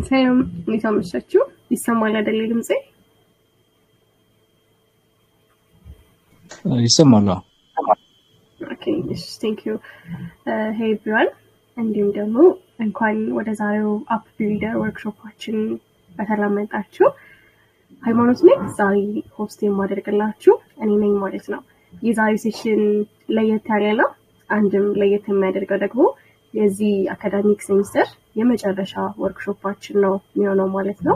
ሰላም እንዴት አመሻችሁ? ይሰማል አይደል ድምጼ? ይሰማል። ኦኬ እሺ ቴንክ ዩ ሄይ ኤቭሪዋን። እንዲሁም ደግሞ እንኳን ወደ ዛሬው አፕ ቢልደር ወርክሾፓችን በሰላም መጣችሁ። ሃይማኖት ነኝ። ዛሬ ሆስት የማደርግላችሁ እኔ ነኝ ማለት ነው። የዛሬ ሴሽን ለየት ያለ ነው። አንድም ለየት የሚያደርገው ደግሞ የዚህ አካዳሚክ ሴሚስተር የመጨረሻ ወርክሾፓችን ነው የሚሆነው ማለት ነው።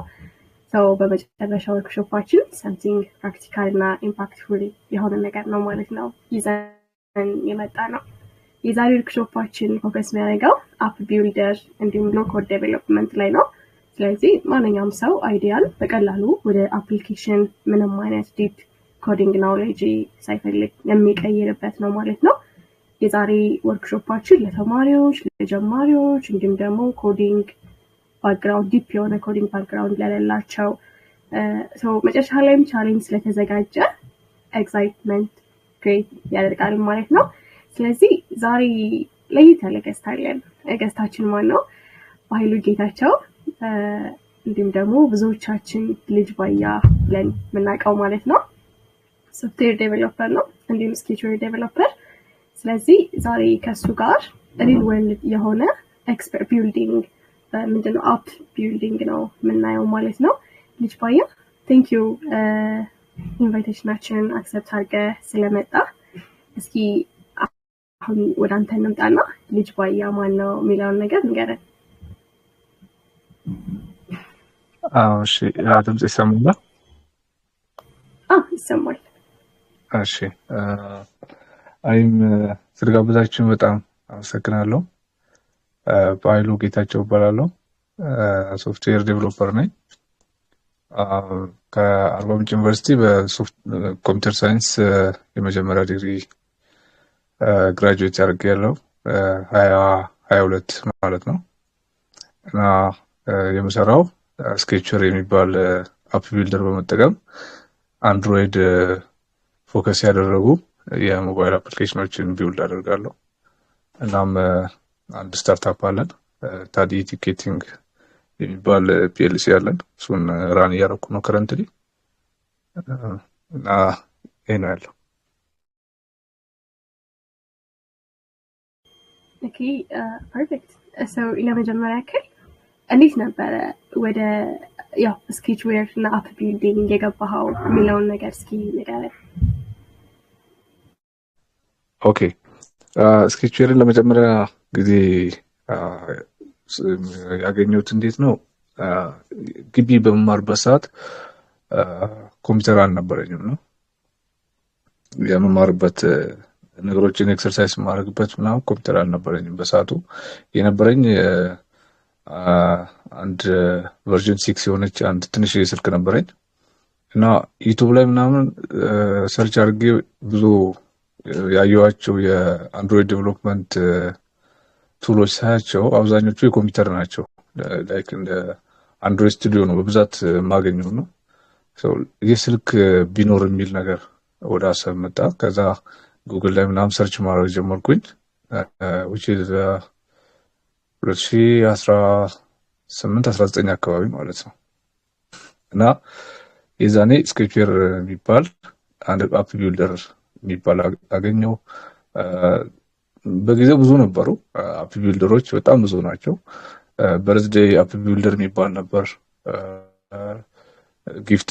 ሰው በመጨረሻ ወርክሾፓችን ሰምቲንግ ፕራክቲካል እና ኢምፓክትፉል የሆነ ነገር ነው ማለት ነው ይዘን የመጣ ነው። የዛሬ ወርክሾፓችን ፎከስ የሚያደርገው አፕ ቢልደር እንዲሁም ሎ ኮድ ዴቨሎፕመንት ላይ ነው። ስለዚህ ማንኛውም ሰው አይዲያል በቀላሉ ወደ አፕሊኬሽን ምንም አይነት ዲፕ ኮዲንግ ናውሌጅ ሳይፈልግ የሚቀይርበት ነው ማለት ነው። የዛሬ ወርክሾፓችን ለተማሪዎች፣ ለጀማሪዎች እንዲሁም ደግሞ ኮዲንግ ባክግራውንድ ዲፕ የሆነ ኮዲንግ ባክግራውንድ ለሌላቸው መጨረሻ ላይም ቻሌንጅ ስለተዘጋጀ ኤክሳይትመንት ክሬት ያደርጋል ማለት ነው። ስለዚህ ዛሬ ለየት ያለ ገስት አለን። ገስታችን ማን ነው? በኃይሉ ጌታቸው እንዲሁም ደግሞ ብዙዎቻችን ልጅ ባያ ብለን የምናውቀው ማለት ነው። ሶፍትዌር ዴቨሎፐር ነው እንዲሁም ስኬችዌር ዴቨሎፐር። ስለዚህ ዛሬ ከሱ ጋር ሪል ወርልድ የሆነ ኤክስፐርት ቢልዲንግ ምንድነው አፕ ቢልዲንግ ነው የምናየው ማለት ነው። ልጅ ባያ ቴንክ ዩ ኢንቫይቴሽናችንን አክሰፕት አድርገህ ስለመጣ። እስኪ አሁን ወደ አንተ እንምጣና ልጅ ባያ ማን ነው የሚለውን ነገር ንገረን። እሺ ድምጽ ይሰማል? ይሰማል። እሺ አይም ስለጋበዛችሁ በጣም አመሰግናለሁ። በኃይሉ ጌታቸው እባላለሁ። ሶፍትዌር ዴቨሎፐር ነኝ። ከአርባ ምንጭ ዩኒቨርሲቲ በኮምፒውተር ሳይንስ የመጀመሪያ ዲግሪ ግራጁዌት አድርጌያለሁ 2022 ማለት ነው። እና የምሰራው ስኬቸር የሚባል አፕ ቢልደር በመጠቀም አንድሮይድ ፎከስ ያደረጉ የሞባይል አፕሊኬሽኖችን ቢውልድ አደርጋለሁ። እናም አንድ ስታርታፕ አለን ታዲ ቲኬቲንግ የሚባል ፒኤልሲ አለን። እሱን ራን እያደረኩ ነው ከረንትሊ እና ይሄ ነው ያለው። ኦኬ ፐርፌክት። ሰው ለመጀመሪያ ያክል እንዴት ነበረ ወደ ያው ስኬችዌር እና አፕ ቢልዲንግ የገባኸው የሚለውን ነገር እስኪ ንገረን። ኦኬ ስኬችዌርን ለመጀመሪያ ጊዜ ያገኘሁት እንዴት ነው? ግቢ በመማርበት ሰዓት ኮምፒውተር አልነበረኝም ነው የመማርበት ነገሮችን ኤክሰርሳይዝ የማደርግበት ምናምን ኮምፒውተር አልነበረኝም በሰዓቱ። የነበረኝ አንድ ቨርዥን 6 የሆነች አንድ ትንሽ ስልክ ነበረኝ እና ዩቲዩብ ላይ ምናምን ሰርች አድርጌ ብዙ ያየኋቸው የአንድሮይድ ዴቨሎፕመንት ቱሎች ሳያቸው አብዛኞቹ የኮምፒውተር ናቸው። ላይክ እንደ አንድሮይድ ስቱዲዮ ነው በብዛት የማገኘው ነው። ይህ ስልክ ቢኖር የሚል ነገር ወደ ሀሳብ መጣ። ከዛ ጉግል ላይ ምናምን ሰርች ማድረግ ጀመርኩኝ which is 2018-19 አካባቢ ማለት ነው። እና የዛኔ ስኬችዌር የሚባል አንድ አፕ ቢልደር የሚባል አገኘው። በጊዜው ብዙ ነበሩ አፕ ቢልደሮች፣ በጣም ብዙ ናቸው። በርዝዴይ አፕ ቢልደር የሚባል ነበር፣ ጊፍት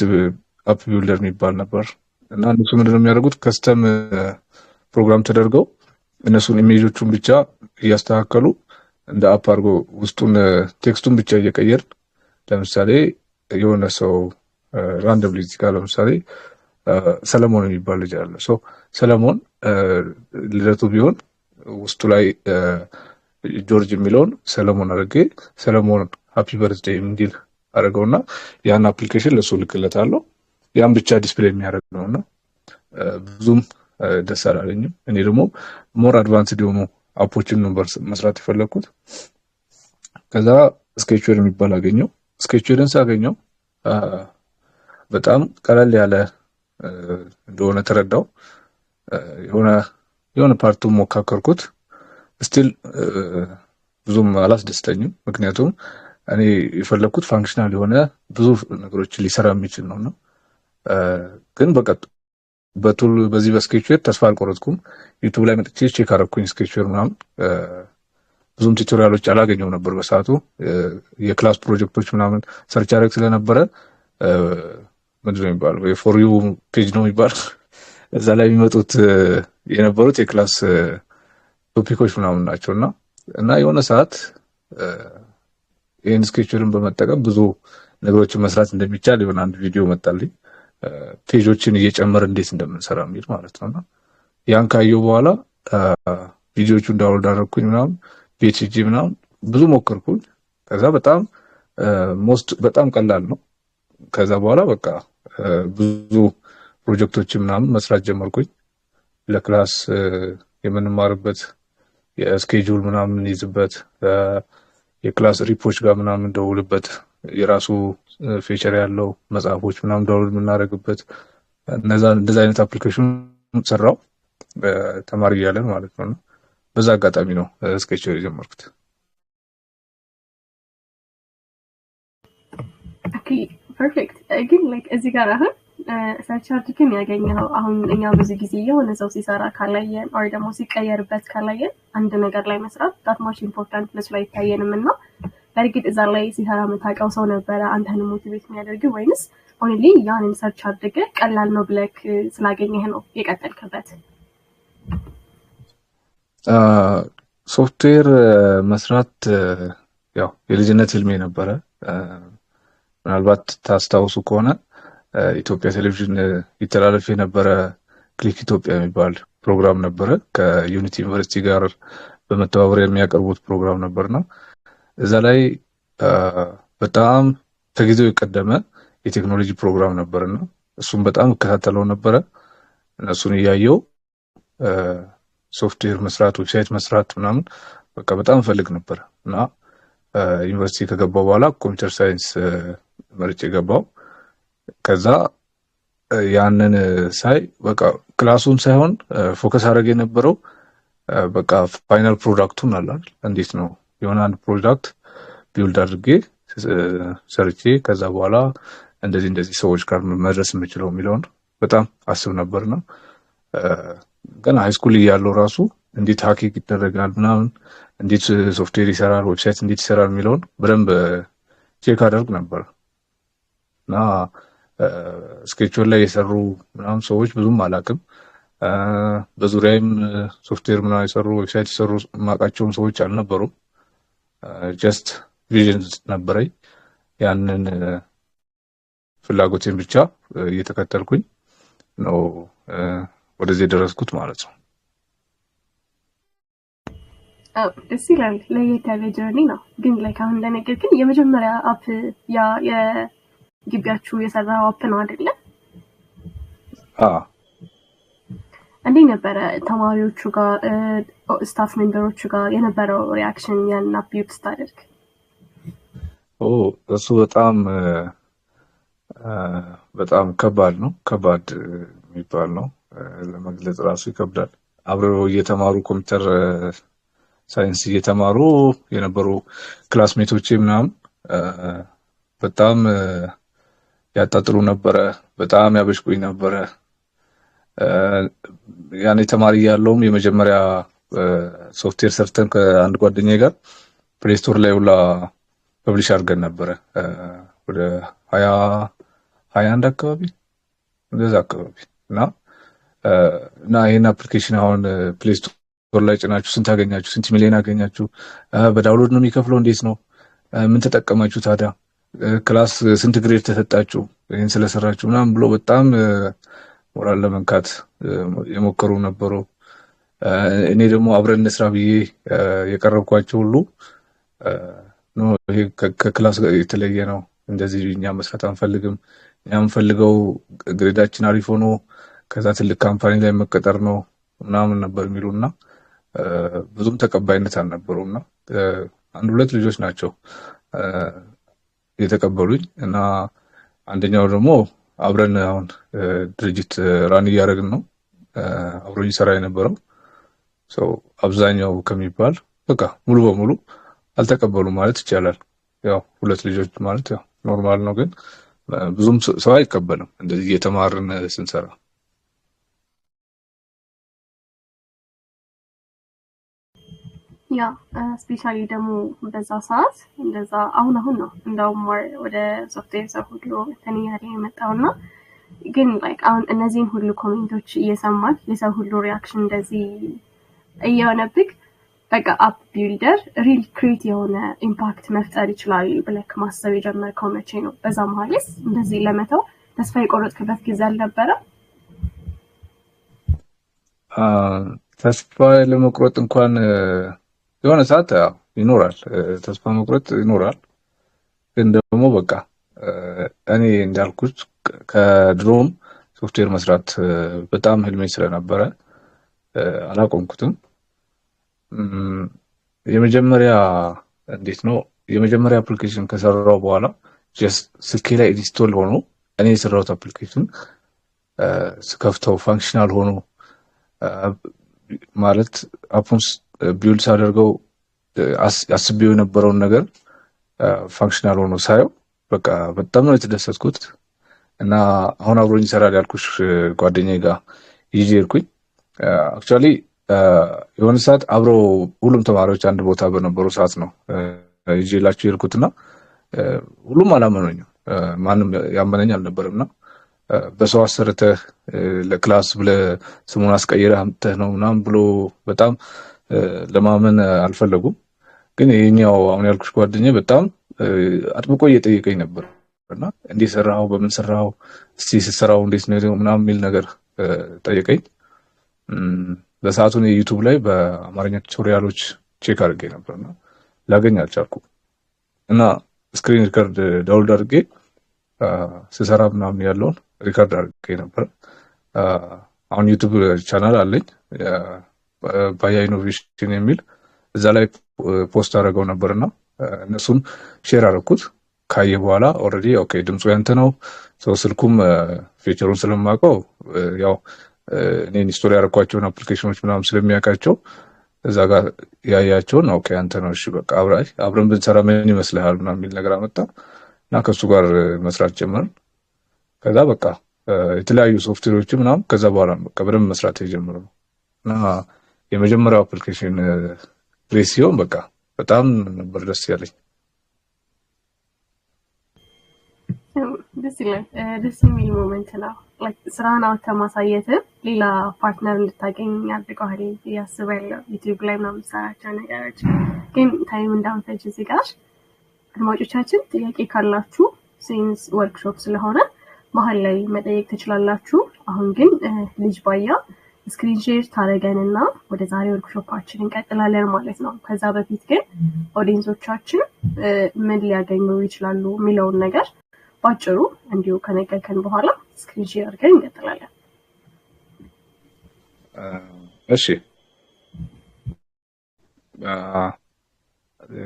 አፕ ቢልደር የሚባል ነበር። እና እነሱ ምንድነው የሚያደርጉት ከስተም ፕሮግራም ተደርገው እነሱን ኢሜጆቹን ብቻ እያስተካከሉ እንደ አፕ አድርጎ ውስጡን ቴክስቱን ብቻ እየቀየር ለምሳሌ የሆነ ሰው ራንደምሊ እዚህ ጋር ለምሳሌ ሰለሞን የሚባል ልጅ አለ። ሰለሞን ልደቱ ቢሆን ውስጡ ላይ ጆርጅ የሚለውን ሰለሞን አድርጌ ሰለሞን ሃፒ በርዝዴይ እንዲል አድርገውና ያን አፕሊኬሽን ለሱ ልክለታለሁ። ያን ብቻ ዲስፕሌይ የሚያደርግ ነውና ብዙም ደስ አላለኝም። እኔ ደግሞ ሞር አድቫንስድ የሆኑ አፖችን ነበር መስራት የፈለኩት። ከዛ ስኬችዌር የሚባል አገኘው። ስኬችዌርን ሳገኘው በጣም ቀለል ያለ እንደሆነ ተረዳው። የሆነ ፓርቱን ሞካከርኩት። ስቲል ብዙም አላስደስተኝም። ምክንያቱም እኔ የፈለኩት ፋንክሽናል የሆነ ብዙ ነገሮችን ሊሰራ የሚችል ነውና ግን በቃ በዚህ በስኬችዌር ተስፋ አልቆረጥኩም። ዩቲዩብ ላይ መጥቼ ቼክ አደረኩኝ ስኬችዌር ምናምን ብዙም ቱቶሪያሎች አላገኘው ነበር በሰዓቱ። የክላስ ፕሮጀክቶች ምናምን ሰርች አደረግ ስለነበረ ምንድነው የሚባለው የፎር ዩ ፔጅ ነው የሚባለው እዛ ላይ የሚመጡት የነበሩት የክላስ ቶፒኮች ምናምን ናቸውና እና የሆነ ሰዓት ይህን ስኬችዌርን በመጠቀም ብዙ ነገሮችን መስራት እንደሚቻል የሆነ አንድ ቪዲዮ መጣልኝ። ፔጆችን እየጨመረ እንዴት እንደምንሰራ የሚል ማለት ነውና ያን ካየሁ በኋላ ቪዲዮቹን ዳውንሎድ አደረኩኝ ምናምን ፒኤችዲ ምናምን ብዙ ሞከርኩኝ። ከዛ በጣም ቀላል ነው። ከዛ በኋላ በቃ ብዙ ፕሮጀክቶችን ምናምን መስራት ጀመርኩኝ። ለክላስ የምንማርበት የስኬጁል ምናምን ይዝበት የክላስ ሪፖች ጋር ምናምን ደውልበት የራሱ ፊቸር ያለው መጽሐፎች ምናምን ዳውንሎድ የምናደርግበት እንደዛ አይነት አፕሊኬሽን ሰራው ተማሪ እያለን ማለት ነው። በዛ አጋጣሚ ነው ስኬችዌር የጀመርኩት። ኦኬ ፐርፌክት። ግን ላይክ እዚህ ጋር አሁን ሰርች አድርገን ያገኘኸው አሁን እኛ ብዙ ጊዜ የሆነ ሰው ሲሰራ ካላየን ወይ ደግሞ ሲቀየርበት ካላየን አንድ ነገር ላይ መስራት that much important መስሎ አይታየንም እና በእርግጥ እዛ ላይ ሲሰራ የምታውቀው ሰው ነበረ አንተን ሞቲቬት የሚያደርግ ወይንስ ኦንሊ ያንን ሰርች አድርገህ ቀላል ነው ብለህ ስላገኘህ ነው የቀጠልክበት? ሶፍትዌር መስራት ያው የልጅነት ህልሜ ነበረ። ምናልባት ታስታውሱ ከሆነ ኢትዮጵያ ቴሌቪዥን ይተላለፍ የነበረ ክሊክ ኢትዮጵያ የሚባል ፕሮግራም ነበረ። ከዩኒቲ ዩኒቨርሲቲ ጋር በመተባበር የሚያቀርቡት ፕሮግራም ነበርና እዛ ላይ በጣም ከጊዜው የቀደመ የቴክኖሎጂ ፕሮግራም ነበርና እሱም በጣም እከታተለው ነበረ። እነሱን እያየው ሶፍትዌር መስራት ዌብሳይት መስራት ምናምን በቃ በጣም ፈልግ ነበር እና ዩኒቨርሲቲ ከገባው በኋላ ኮምፒውተር ሳይንስ መርጬ ገባው። ከዛ ያንን ሳይ በቃ ክላሱን ሳይሆን ፎከስ አድርጌ የነበረው በቃ ፋይናል ፕሮዳክቱን አላል እንዴት ነው የሆነ አንድ ፕሮዳክት ቢልድ አድርጌ ሰርቼ ከዛ በኋላ እንደዚህ ሰዎች ጋር መድረስ የምችለው የሚለውን በጣም አስብ ነበርና ገና ሃይስኩል እያለሁ ራሱ እንዴት ሃኪንግ ይደረጋል ምናምን እንዴት ሶፍትዌር ይሰራል ዌብሳይት እንዴት ይሰራል የሚለውን በደንብ ቼክ አደርግ ነበር እና ስኬችዌር ላይ የሰሩ ምናምን ሰዎች ብዙም አላውቅም። በዙሪያም ሶፍትዌር ምናምን የሰሩ ዌብሳይት የሰሩ ማውቃቸውም ሰዎች አልነበሩም። ጀስት ቪዥን ነበረኝ። ያንን ፍላጎቴን ብቻ እየተከተልኩኝ ነው ወደዚህ ደረስኩት ማለት ነው። ደስ ይላል። ለየት ያለ ጀርኒ ነው። ግን ላይክ አሁን እንደነገርክን የመጀመሪያ አፕ ያ የግቢያችሁ የሰራው አፕ ነው አይደለ? እንዴት ነበረ ተማሪዎቹ ጋር ስታፍ ሜምበሮቹ ጋር የነበረው ሪአክሽን ያን አፕ ዩት ስታደርግ? እሱ በጣም ከባድ ነው። ከባድ የሚባል ነው። ለመግለጽ ራሱ ይከብዳል። አብረው እየተማሩ ኮምፒውተር ሳይንስ እየተማሩ የነበሩ ክላስሜቶቼ ምናምን በጣም ያጣጥሉ ነበረ። በጣም ያበሽቁኝ ነበረ። ያኔ ተማሪ ያለውም የመጀመሪያ ሶፍትዌር ሰርተን ከአንድ ጓደኛዬ ጋር ፕሌይ ስቶር ላይ ሁላ ፐብሊሽ አድርገን ነበረ። ወደ 21 አካባቢ እንደዛ አካባቢ እና ይሄን አፕሊኬሽን አሁን ፕሌይ ስቶር ላይ ጭናችሁ ስንት አገኛችሁ? ስንት ሚሊዮን አገኛችሁ? በዳውንሎድ ነው የሚከፍለው? እንዴት ነው? ምን ተጠቀማችሁ ታዲያ? ክላስ ስንት ግሬድ ተሰጣችሁ? ይሄን ስለሰራችሁ ምናምን ብሎ በጣም ሞራል ለመንካት የሞከሩ ነበሩ። እኔ ደግሞ አብረን እንስራ ብዬ የቀረብኳቸው ሁሉ ይሄ ከክላስ የተለየ ነው፣ እንደዚህ እኛ መስራት አንፈልግም፣ እኛ የምንፈልገው ግሬዳችን አሪፍ ሆኖ ከዛ ትልቅ ካምፓኒ ላይ መቀጠር ነው ምናምን ነበር የሚሉና ብዙም ተቀባይነት አልነበረውና አንድ ሁለት ልጆች ናቸው የተቀበሉኝ እና አንደኛው ደግሞ አብረን አሁን ድርጅት ራን እያደረግን ነው አብሮኝ ሰራ የነበረው ሰው አብዛኛው ከሚባል በቃ ሙሉ በሙሉ አልተቀበሉ ማለት ይቻላል። ያው ሁለት ልጆች ማለት ያው ኖርማል ነው፣ ግን ብዙም ሰው አይቀበልም እንደዚህ እየተማርን ስንሰራ። ያ ስፔሻሊ ደግሞ በዛ ሰዓት እንደዛ አሁን ነው እንደውም ወደ ሶፍትዌር ሰው ሁሉ እንትን እያለ የመጣውና ግን ላይክ አሁን እነዚህን ሁሉ ኮሜንቶች እየሰማን የሰው ሁሉ ሪያክሽን እንደዚህ እየሆነብክ በቃ አፕ ቢልደር ሪል ክሬት የሆነ ኢምፓክት መፍጠር ይችላል ብለክ ማሰብ የጀመርከው መቼ ነው? በዛ መሀልስ እንደዚህ ለመተው ተስፋ የቆረጥክበት ጊዜ አልነበረ? ተስፋ ለመቁረጥ እንኳን የሆነ ሰዓት ይኖራል፣ ተስፋ መቁረጥ ይኖራል። ግን ደግሞ በቃ እኔ እንዳልኩት ከድሮም ሶፍትዌር መስራት በጣም ህልሜ ስለነበረ አላቆምኩትም። የመጀመሪያ እንዴት ነው የመጀመሪያ አፕሊኬሽን ከሰራው በኋላ ጀስት ስልኬ ላይ ኢንስቶል ሆኖ እኔ የሰራሁት አፕሊኬሽን ስከፍተው ፋንክሽናል ሆኖ ማለት አፑን ቢውልድ ሳደርገው አስቤው የነበረውን ነገር ፋንክሽናል ሆኖ ሳየው በቃ በጣም ነው የተደሰትኩት። እና አሁን አብሮኝ ይሰራል ያልኩሽ ጓደኛዬ ጋር ይዤ ሄድኩኝ። አክቹአሊ የሆነ ሰዓት አብሮ ሁሉም ተማሪዎች አንድ ቦታ በነበሩ ሰዓት ነው ይዤላችሁ ሄድኩትና ሁሉም አላመኑኝም። ማንም ያመነኝ አልነበረምና በሰው አሰርተህ ለክላስ ብለህ ስሙን አስቀይረህ አምጥተህ ነው ምናምን ብሎ በጣም ለማመን አልፈለጉም። ግን ይሄኛው አሁን ያልኩሽ ጓደኛዬ በጣም አጥብቆ እየጠየቀኝ ነበር እና እንዴት ሰራው፣ በምን ሰራው፣ እስቲ ስትሰራው እንዴት ነው ምናምን የሚል ነገር ጠየቀኝ። በሰዓቱ ዩቲዩብ ላይ በአማርኛ ቱቶሪያሎች ቼክ አድርጌ ነበርና ላገኝ አልቻልኩም እና ስክሪን ሪከርድ ዳውንሎድ አድርጌ ስሰራ ምናምን ያለውን ሪከርድ አድርጌ ነበር። አሁን ዩቲዩብ ቻናል አለኝ ባያ ኢኖቬሽን የሚል እዛ ላይ ፖስት አደረገው ነበርና እነሱን ሼር አደረኩት። ካየ በኋላ ኦልሬዲ ኦኬ ድምፁ ያንተ ነው፣ ሰው ስልኩም ፊቸሩን ስለማውቀው ያው እኔ ኢንስቶል ያደረኳቸውን አፕሊኬሽኖች ምናምን ስለሚያውቃቸው እዛ ጋር ያያቸውን ኦኬ አንተ ነው፣ እሺ በቃ አብረን ብንሰራ ምን ይመስልሃል ምናምን የሚል ነገር አመጣ እና ከሱ ጋር መስራት ጀመርን። ከዛ በቃ የተለያዩ ሶፍትዌሮች ምናምን ከዛ በኋላ በቃ በደንብ መስራት የጀመረው እና የመጀመሪያው አፕሊኬሽን ፕሬስ ሲሆን በቃ በጣም ነበር ደስ ያለኝ። ደስ ይላል። ደስ የሚል ሞመንት ነው። ላይክ ስራህን አውጥተህ ማሳየት ሌላ ፓርትነር እንድታገኝ ያድርገዋል ያስባለሁ። ዩቲዩብ ላይ ምናምን የምትሰራቸው ነገሮች ግን ታይም እንዳንፈጅ እዚህ ጋር አድማጮቻችን ጥያቄ ካላችሁ ሴንስ ወርክሾፕ ስለሆነ መሀል ላይ መጠየቅ ትችላላችሁ። አሁን ግን ልጅ ባያ ስክሪን ሼር ታደርገንና ወደ ዛሬ ወርክሾፓችን እንቀጥላለን ማለት ነው። ከዛ በፊት ግን ኦዲየንሶቻችን ምን ሊያገኙ ይችላሉ የሚለውን ነገር ባጭሩ እንዲሁ ከነገርከን በኋላ ስክሪን ሼር አድርገን እንቀጥላለን። እሺ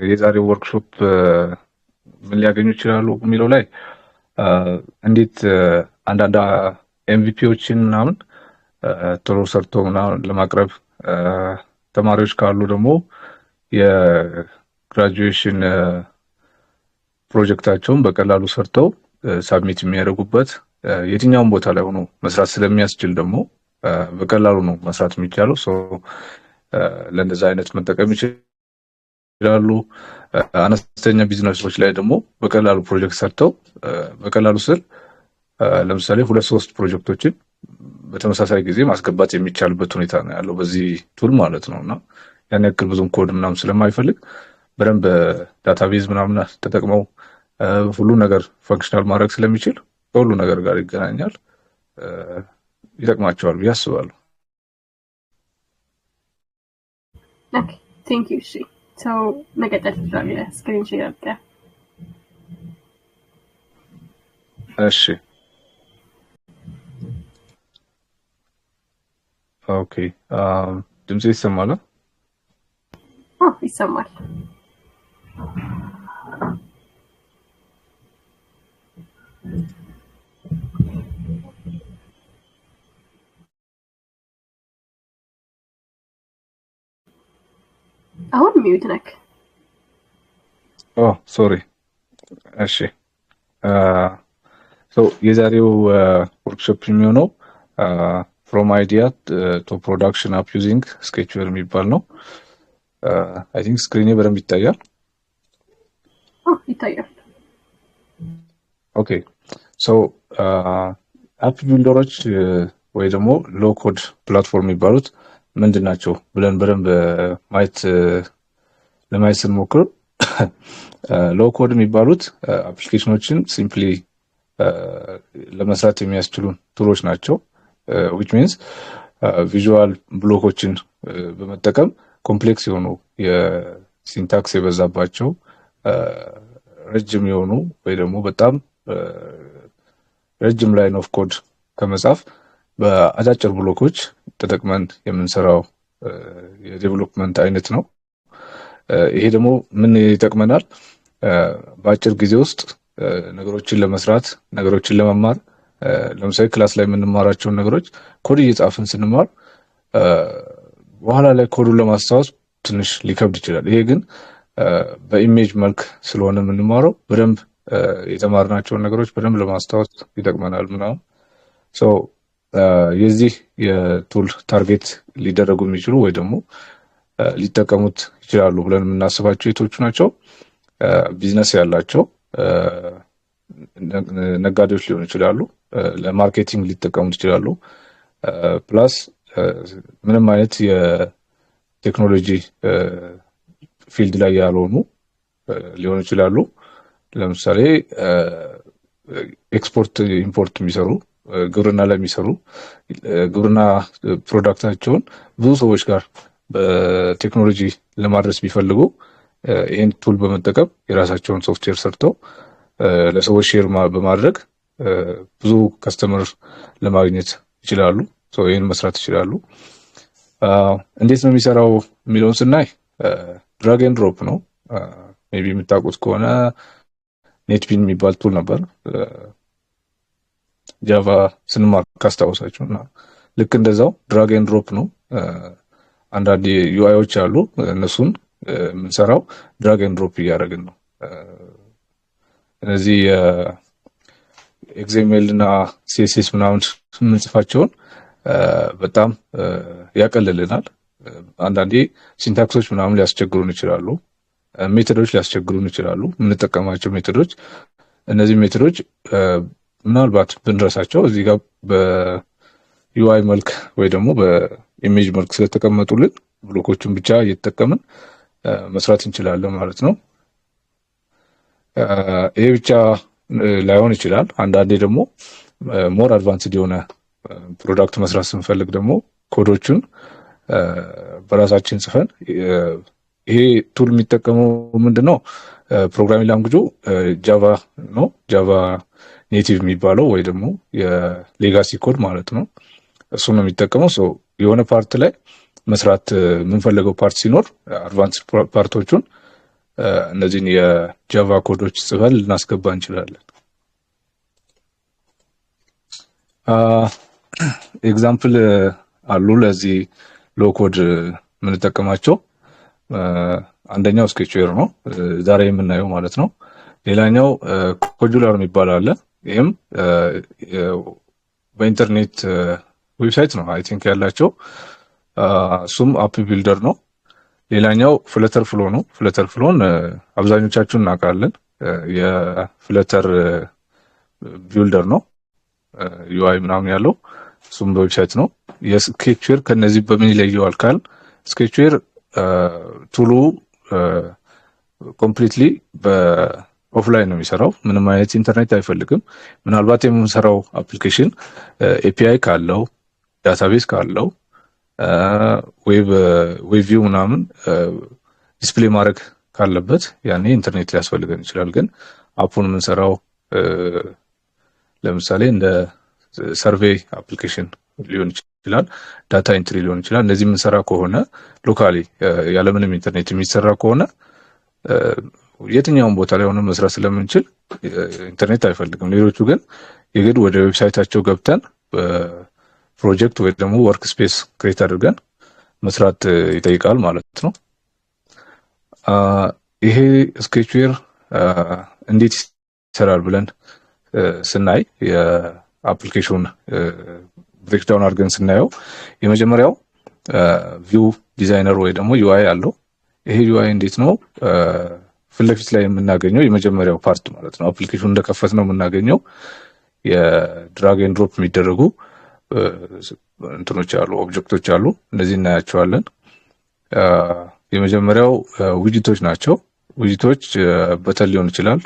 የዛሬው ወርክሾፕ ምን ሊያገኙ ይችላሉ የሚለው ላይ እንዴት አንዳንድ ኤምቪፒዎችን ምናምን ቶሎ ሰርቶ ምናምን ለማቅረብ ተማሪዎች ካሉ ደግሞ የግራጁዌሽን ፕሮጀክታቸውን በቀላሉ ሰርተው ሳብሚት የሚያደርጉበት የትኛውም ቦታ ላይ ሆኖ መስራት ስለሚያስችል ደግሞ በቀላሉ ነው መስራት የሚቻለው። ለእንደዛ አይነት መጠቀም ይችላሉ። አነስተኛ ቢዝነሶች ላይ ደግሞ በቀላሉ ፕሮጀክት ሰርተው በቀላሉ ስል ለምሳሌ 2-3 ፕሮጀክቶችን በተመሳሳይ ጊዜ ማስገባት የሚቻልበት ሁኔታ ነው ያለው በዚህ ቱል ማለት ነውና ያን ያክል ብዙም ኮድ ምናምን ስለማይፈልግ በደንብ ዳታቤዝ ምናምን ተጠቅመው ሁሉ ነገር ፈንክሽናል ማድረግ ስለሚችል በሁሉ ነገር ጋር ይገናኛል፣ ይጠቅማቸዋል ብዬ አስባለሁ። ኦኬ ቴንክ ዩ። እሺ ሰው መቀጠል ትችላለህ። ስክሪን ሼር አድርገህ። እሺ ኦኬ ድምጽ ይሰማል? ይሰማል። አሁን ሚዩት ነክ። ሶሪ እሺ የዛሬው ወርክሾፕ የሚሆነው ፍሮም አይዲያ ቱ ፕሮዳክሽን አፕ ዩዚንግ ስኬችዌር የሚባል ነው። አይ ቲንክ ስክሪኔ በደንብ ይታያል። ይታያል። ኦኬ አፕ ቢልደሮች ወይ ደግሞ ሎ ኮድ ፕላትፎርም የሚባሉት ምንድን ናቸው ብለን በደንብ ለማየት ስንሞክር ሎ ኮድ የሚባሉት አፕሊኬሽኖችን ሲምፕሊ ለመስራት የሚያስችሉን ቱሎች ናቸው። ዊች ሚንስ ቪዥዋል ብሎኮችን በመጠቀም ኮምፕሌክስ የሆኑ የሲንታክስ የበዛባቸው ረጅም የሆኑ ወይ ደግሞ በጣም ረጅም ላይን ኦፍ ኮድ ከመጻፍ በአጫጭር ብሎኮች ተጠቅመን የምንሰራው የዴቨሎፕመንት አይነት ነው። ይሄ ደግሞ ምን ይጠቅመናል? በአጭር ጊዜ ውስጥ ነገሮችን ለመስራት ነገሮችን ለመማር ለምሳሌ ክላስ ላይ የምንማራቸውን ነገሮች ኮድ እየጻፍን ስንማር በኋላ ላይ ኮዱን ለማስታወስ ትንሽ ሊከብድ ይችላል። ይሄ ግን በኢሜጅ መልክ ስለሆነ የምንማረው በደንብ የተማርናቸውን ነገሮች በደንብ ለማስታወስ ይጠቅመናል ምናምን። የዚህ የቱል ታርጌት ሊደረጉ የሚችሉ ወይ ደግሞ ሊጠቀሙት ይችላሉ ብለን የምናስባቸው የቶቹ ናቸው? ቢዝነስ ያላቸው ነጋዴዎች ሊሆኑ ይችላሉ። ለማርኬቲንግ ሊጠቀሙት ይችላሉ። ፕላስ ምንም አይነት የቴክኖሎጂ ፊልድ ላይ ያልሆኑ ሊሆኑ ይችላሉ። ለምሳሌ ኤክስፖርት ኢምፖርት የሚሰሩ ግብርና ላይ የሚሰሩ ግብርና ፕሮዳክታቸውን ብዙ ሰዎች ጋር በቴክኖሎጂ ለማድረስ ቢፈልጉ ይህን ቱል በመጠቀም የራሳቸውን ሶፍትዌር ሰርተው ለሰዎች ሼር በማድረግ ብዙ ከስተመር ለማግኘት ይችላሉ። ይህን መስራት ይችላሉ። እንዴት ነው የሚሰራው የሚለውን ስናይ ድራግ ኤንድ ድሮፕ ነው። ሜይ ቢ የምታውቁት ከሆነ ኔትቢን የሚባል ቱል ነበር ጃቫ ስንማር ካስታወሳችሁ፣ እና ልክ እንደዛው ድራግ ኤንድ ድሮፕ ነው። አንዳንድ ዩአይዎች አሉ፣ እነሱን የምንሰራው ድራግ ኤንድ ድሮፕ እያደረግን ነው። እነዚህ ኤክስኤምኤል እና ሲኤስኤስ ምናምን የምንጽፋቸውን በጣም ያቀልልናል። አንዳንዴ ሲንታክሶች ምናምን ሊያስቸግሩን ይችላሉ፣ ሜቶዶች ሊያስቸግሩን ይችላሉ። የምንጠቀማቸው ሜቶዶች እነዚህ ሜቶዶች ምናልባት ብንረሳቸው እዚህ ጋር በዩአይ መልክ ወይ ደግሞ በኢሜጅ መልክ ስለተቀመጡልን ብሎኮቹን ብቻ እየተጠቀምን መስራት እንችላለን ማለት ነው። ይሄ ብቻ ላይሆን ይችላል። አንዳንዴ ደግሞ ሞር አድቫንስድ የሆነ ፕሮዳክት መስራት ስንፈልግ ደግሞ ኮዶቹን በራሳችን ጽፈን ይሄ ቱል የሚጠቀመው ምንድነው? ፕሮግራሚንግ ላንጉጁ ጃቫ ነው። ጃቫ ኔቲቭ የሚባለው ወይ ደግሞ የሌጋሲ ኮድ ማለት ነው። እሱ ነው የሚጠቀመው። የሆነ ፓርት ላይ መስራት የምንፈልገው ፓርት ሲኖር አድቫንስ ፓርቶቹን እነዚህን የጃቫ ኮዶች ጽፈን ልናስገባ እንችላለን። ኤግዛምፕል አሉ ለዚህ ሎ ኮድ የምንጠቀማቸው። አንደኛው ስኬችዌር ነው ዛሬ የምናየው ማለት ነው። ሌላኛው ኮጁላር የሚባል አለ። ይህም በኢንተርኔት ዌብሳይት ነው አይ ቲንክ ያላቸው። እሱም አፕ ቢልደር ነው። ሌላኛው ፍለተር ፍሎ ነው። ፍለተር ፍሎን አብዛኞቻችሁን እናውቃለን። የፍለተር ቢልደር ነው ዩአይ ምናምን ያለው፣ እሱም በዌብሳይት ነው። የስኬችዌር ከነዚህ በምን ይለየዋል ካል ስኬችዌር ቱሉ ኮምፕሊትሊ በኦፍላይን ነው የሚሰራው። ምንም አይነት ኢንተርኔት አይፈልግም። ምናልባት የምንሰራው አፕሊኬሽን ኤፒአይ ካለው ዳታቤዝ ካለው ዌብ ቪው ምናምን ዲስፕሌይ ማድረግ ካለበት ያኔ ኢንተርኔት ሊያስፈልገን ይችላል። ግን አፑን የምንሰራው ለምሳሌ እንደ ሰርቬይ አፕሊኬሽን ሊሆን ይችላል፣ ዳታ ኢንትሪ ሊሆን ይችላል። እነዚህ የምንሰራ ከሆነ ሎካሊ ያለምንም ኢንተርኔት የሚሰራ ከሆነ የትኛውን ቦታ ላይ ሆነ መስራት ስለምንችል ኢንተርኔት አይፈልግም። ሌሎቹ ግን የግድ ወደ ዌብሳይታቸው ገብተን ፕሮጀክት ወይ ደግሞ ወርክ ስፔስ ክሬት አድርገን መስራት ይጠይቃል ማለት ነው። ይሄ ስኬችዌር እንዴት ይሰራል ብለን ስናይ የአፕሊኬሽን ብሬክዳውን አድርገን ስናየው የመጀመሪያው ቪው ዲዛይነር ወይ ደግሞ ዩአይ አለው። ይሄ ዩአይ እንዴት ነው ፊት ለፊት ላይ የምናገኘው የመጀመሪያው ፓርት ማለት ነው። አፕሊኬሽኑ እንደከፈት ነው የምናገኘው የድራግ ኤንድ ድሮፕ የሚደረጉ እንትኖች አሉ፣ ኦብጀክቶች አሉ። እነዚህ እናያቸዋለን። የመጀመሪያው ዊጅቶች ናቸው። ዊጅቶች በተን ሊሆን ይችላል፣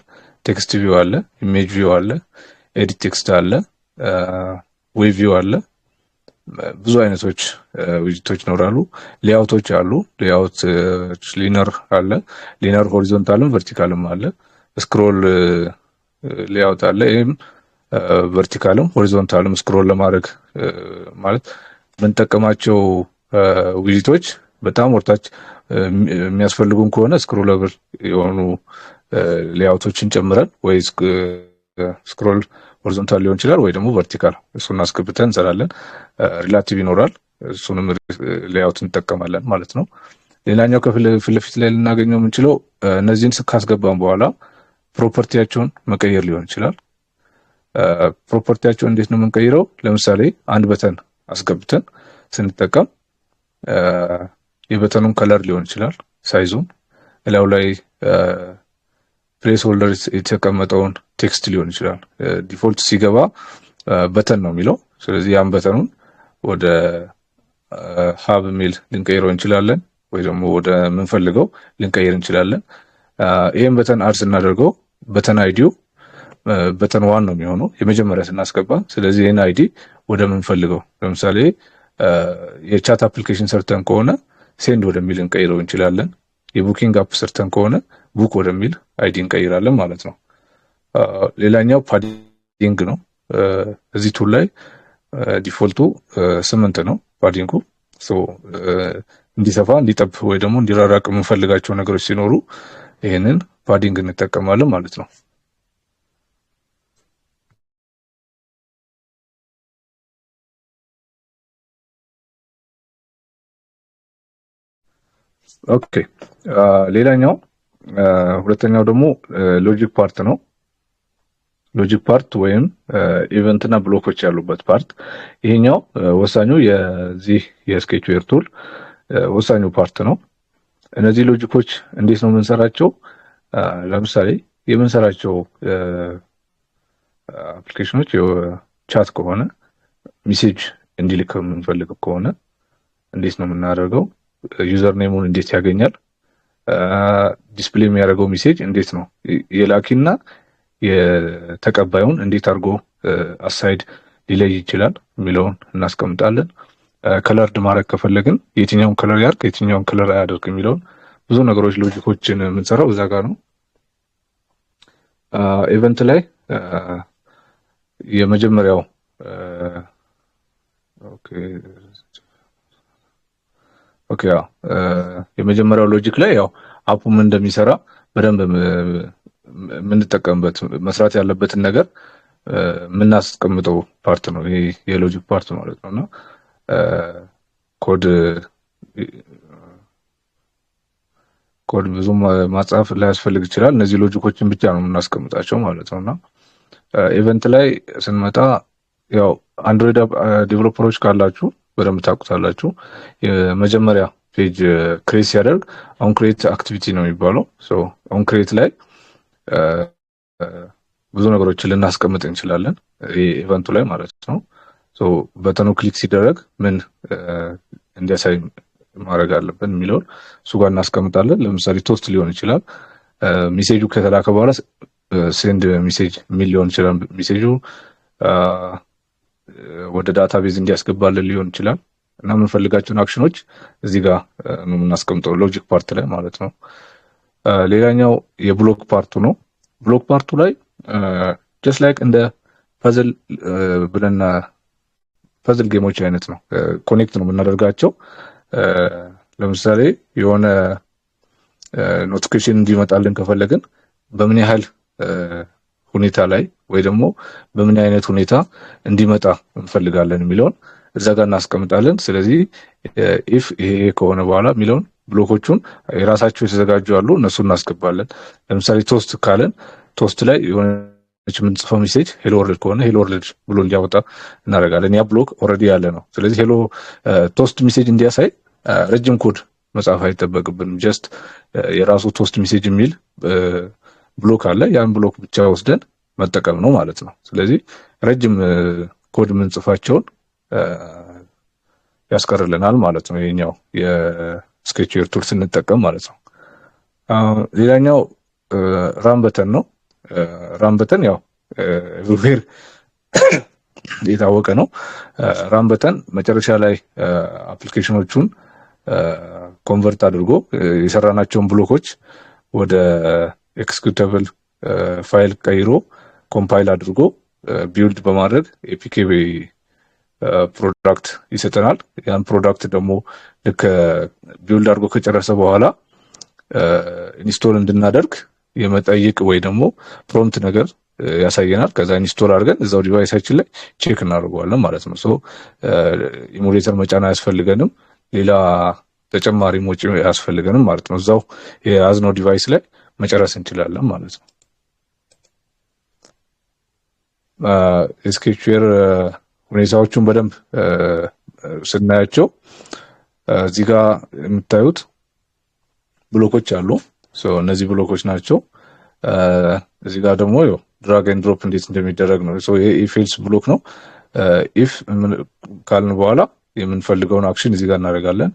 ቴክስት ቪው አለ፣ ኢሜጅ ቪው አለ፣ ኤዲት ቴክስት አለ፣ ዌብ ቪው አለ። ብዙ አይነቶች ዊጅቶች ይኖራሉ። ሌአውቶች አሉ። ሌአውት ሊነር አለ፣ ሊነር ሆሪዞንታልም ቨርቲካልም አለ። ስክሮል ሌአውት አለ። ይህም ቨርቲካልም ሆሪዞንታልም ስክሮል ለማድረግ ማለት የምንጠቀማቸው ዊጅቶች በጣም ወርታች የሚያስፈልጉን ከሆነ ስክሮለብል የሆኑ ሌአውቶችን ጨምረን ወይ ስክሮል ሆሪዞንታል ሊሆን ይችላል ወይ ደግሞ ቨርቲካል እሱን አስገብተን እንሰራለን። ሪላቲቭ ይኖራል፣ እሱንም ሌአውት እንጠቀማለን ማለት ነው። ሌላኛው ከፊት ለፊት ላይ ልናገኘው የምንችለው እነዚህን ካስገባን በኋላ ፕሮፐርቲያቸውን መቀየር ሊሆን ይችላል። ፕሮፐርቲያቸውን እንዴት ነው የምንቀይረው? ለምሳሌ አንድ በተን አስገብተን ስንጠቀም የበተኑን ከለር ሊሆን ይችላል፣ ሳይዙን፣ እላዩ ላይ ፕሌስ ሆልደር የተቀመጠውን ቴክስት ሊሆን ይችላል። ዲፎልት ሲገባ በተን ነው የሚለው። ስለዚህ ያን በተኑን ወደ ሀብ ሚል ልንቀይረው እንችላለን ወይ ደግሞ ወደ ምንፈልገው ልንቀይር እንችላለን። ይህም በተን አድ ስናደርገው በተን አይዲው በተን ዋን ነው የሚሆነው የመጀመሪያ ስናስገባ። ስለዚህ ይህን አይዲ ወደ ምንፈልገው ለምሳሌ የቻት አፕሊኬሽን ሰርተን ከሆነ ሴንድ ወደሚል እንቀይረው እንችላለን። የቡኪንግ አፕ ሰርተን ከሆነ ቡክ ወደሚል አይዲ እንቀይራለን ማለት ነው። ሌላኛው ፓዲንግ ነው። እዚህ ቱል ላይ ዲፎልቱ 8 ነው ፓዲንጉ። እንዲሰፋ እንዲጠብ ወይ ደግሞ እንዲራራቅ የምንፈልጋቸው ነገሮች ሲኖሩ ይህንን ፓዲንግ እንጠቀማለን ማለት ነው። ኦኬ ሌላኛው ሁለተኛው ደግሞ ሎጂክ ፓርት ነው። ሎጂክ ፓርት ወይም ኢቨንት እና ብሎኮች ያሉበት ፓርት። ይሄኛው ወሳኙ የዚህ የስኬችዌር ቱል ወሳኙ ፓርት ነው። እነዚህ ሎጂኮች እንዴት ነው የምንሰራቸው? ለምሳሌ የምንሰራቸው አፕሊኬሽኖች ቻት ከሆነ ሜሴጅ እንዲልክ የምንፈልግ ከሆነ እንዴት ነው የምናደርገው? ዩዘር ኔሙን እንዴት ያገኛል? ዲስፕሌይ የሚያደርገው ሜሴጅ እንዴት ነው? የላኪና የተቀባዩን እንዴት አድርጎ አሳይድ ሊለይ ይችላል የሚለውን እናስቀምጣለን። ከለርድ ማድረግ ከፈለግን የትኛውን ከለር ያርግ የትኛውን ከለር አያደርግ የሚለውን ብዙ ነገሮች ሎጂኮችን የምንሰራው እዛ ጋር ነው። ኢቨንት ላይ የመጀመሪያው የመጀመሪያው ሎጂክ ላይ ያው አፑ ምን እንደሚሰራ በደንብ የምንጠቀምበት መስራት ያለበትን ነገር የምናስቀምጠው ፓርት ነው። ይሄ የሎጂክ ፓርት ማለት ነውና ኮድ ብዙ ማጻፍ ላያስፈልግ ይችላል። እነዚህ ሎጂኮችን ብቻ ነው የምናስቀምጣቸው ማለት ነውና ኢቨንት ላይ ስንመጣ ያው አንድሮይድ ዴቨሎፐሮች ካላችሁ በደንብ ታውቁታላችሁ። የመጀመሪያ ፔጅ ክሬት ሲያደርግ ኦን ክሬት አክቲቪቲ ነው የሚባለው። ኦን ክሬት ላይ ብዙ ነገሮችን ልናስቀምጥ እንችላለን ኢቨንቱ ላይ ማለት ነው። በተኑ ክሊክ ሲደረግ ምን እንዲያሳይ ማድረግ አለብን የሚለውን እሱ ጋር እናስቀምጣለን። ለምሳሌ ቶስት ሊሆን ይችላል። ሜሴጁ ከተላከ በኋላ ሴንድ ሜሴጅ የሚል ሊሆን ይችላል። ሜሴጁ ወደ ዳታቤዝ እንዲያስገባልን ሊሆን ይችላል እና የምንፈልጋቸውን አክሽኖች እዚህ ጋር ነው የምናስቀምጠው ሎጂክ ፓርት ላይ ማለት ነው። ሌላኛው የብሎክ ፓርቱ ነው። ብሎክ ፓርቱ ላይ ጀስት ላይክ እንደ ፐዝል ብለና ፐዝል ጌሞች አይነት ነው። ኮኔክት ነው የምናደርጋቸው። ለምሳሌ የሆነ ኖቲፊኬሽን እንዲመጣልን ከፈለግን በምን ያህል ሁኔታ ላይ ወይ ደግሞ በምን አይነት ሁኔታ እንዲመጣ እንፈልጋለን የሚለውን እዛ ጋር እናስቀምጣለን። ስለዚህ ኢፍ ይሄ ከሆነ በኋላ የሚለውን ብሎኮቹን የራሳቸው የተዘጋጁ አሉ፣ እነሱ እናስገባለን። ለምሳሌ ቶስት ካለን ቶስት ላይ የሆነች የምንጽፈው ሜሴጅ ሄሎ ወርልድ ከሆነ ሄሎ ወርልድ ብሎ እንዲያወጣ እናደርጋለን። ያ ብሎክ ኦልሬዲ ያለ ነው። ስለዚህ ሄሎ ቶስት ሜሴጅ እንዲያሳይ ረጅም ኮድ መጻፍ አይጠበቅብንም። ጀስት የራሱ ቶስት ሜሴጅ የሚል ብሎክ አለ። ያን ብሎክ ብቻ ወስደን መጠቀም ነው ማለት ነው። ስለዚህ ረጅም ኮድ የምንጽፋቸውን ያስቀርልናል ማለት ነው። ይሄኛው የስኬችዌር ቱል ስንጠቀም ማለት ነው። ሌላኛው ራን በተን ነው። ራን በተን ያው ኤቭሪዌር የታወቀ ነው። ራን በተን መጨረሻ ላይ አፕሊኬሽኖቹን ኮንቨርት አድርጎ የሰራናቸውን ብሎኮች ወደ ኤክስኪዩተብል ፋይል ቀይሮ ኮምፓይል አድርጎ ቢልድ በማድረግ ኤፒኬ ፕሮዳክት ይሰጠናል። ያን ፕሮዳክት ደግሞ ልክ ቢልድ አድርጎ ከጨረሰ በኋላ ኢንስቶል እንድናደርግ የመጠይቅ ወይ ደግሞ ፕሮምፕት ነገር ያሳየናል። ከዛ ኢንስቶል አድርገን እዛው ዲቫይሳችን ላይ ቼክ እናደርገዋለን ማለት ነው። ሶ ኢሙሌተር መጫን አያስፈልገንም፣ ሌላ ተጨማሪ ወጪ አያስፈልገንም ማለት ነው። እዛው የያዝነው ዲቫይስ ላይ መጨረስ እንችላለን ማለት ነው። የስኬችዌር ሁኔታዎቹን በደንብ ስናያቸው እዚህ ጋር የምታዩት ብሎኮች አሉ። እነዚህ ብሎኮች ናቸው። እዚህ ጋር ደግሞ ድራግ ኤንድ ድሮፕ እንዴት እንደሚደረግ ነው። ይሄ ኢፍ ኤልስ ብሎክ ነው። ኢፍ ካልን በኋላ የምንፈልገውን አክሽን እዚህ ጋር እናደርጋለን።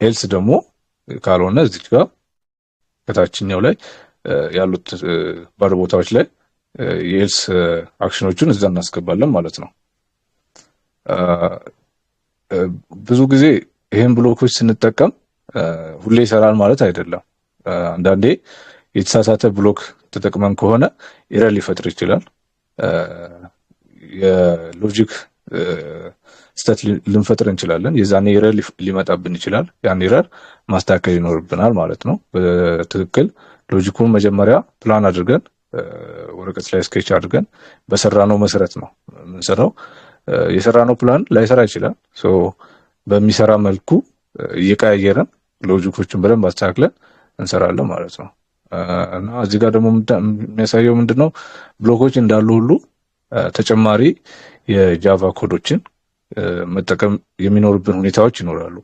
ኤልስ ደግሞ ካልሆነ እዚህ ጋር ከታችኛው ላይ ያሉት ባዶ ቦታዎች ላይ የኤልስ አክሽኖቹን እዛ እናስገባለን ማለት ነው። ብዙ ጊዜ ይህን ብሎኮች ስንጠቀም ሁሌ ይሰራል ማለት አይደለም። አንዳንዴ የተሳሳተ ብሎክ ተጠቅመን ከሆነ ኤረር ሊፈጥር ይችላል። የሎጂክ ስህተት ልንፈጥር እንችላለን። የዛኔ ኤረር ሊመጣብን ይችላል። ያን ኤረር ማስተካከል ይኖርብናል ማለት ነው። በትክክል ሎጂኩን መጀመሪያ ፕላን አድርገን ወረቀት ላይ ስኬች አድርገን በሰራነው መሰረት ነው የምንሰራው። የሰራነው ፕላን ላይሰራ ይችላል። በሚሰራ መልኩ እየቀያየረን ሎጂኮችን በደንብ አስተካክለን እንሰራለን ማለት ነው። እና እዚህ ጋር ደግሞ የሚያሳየው ምንድነው ብሎኮች እንዳሉ ሁሉ ተጨማሪ የጃቫ ኮዶችን መጠቀም የሚኖርብን ሁኔታዎች ይኖራሉ።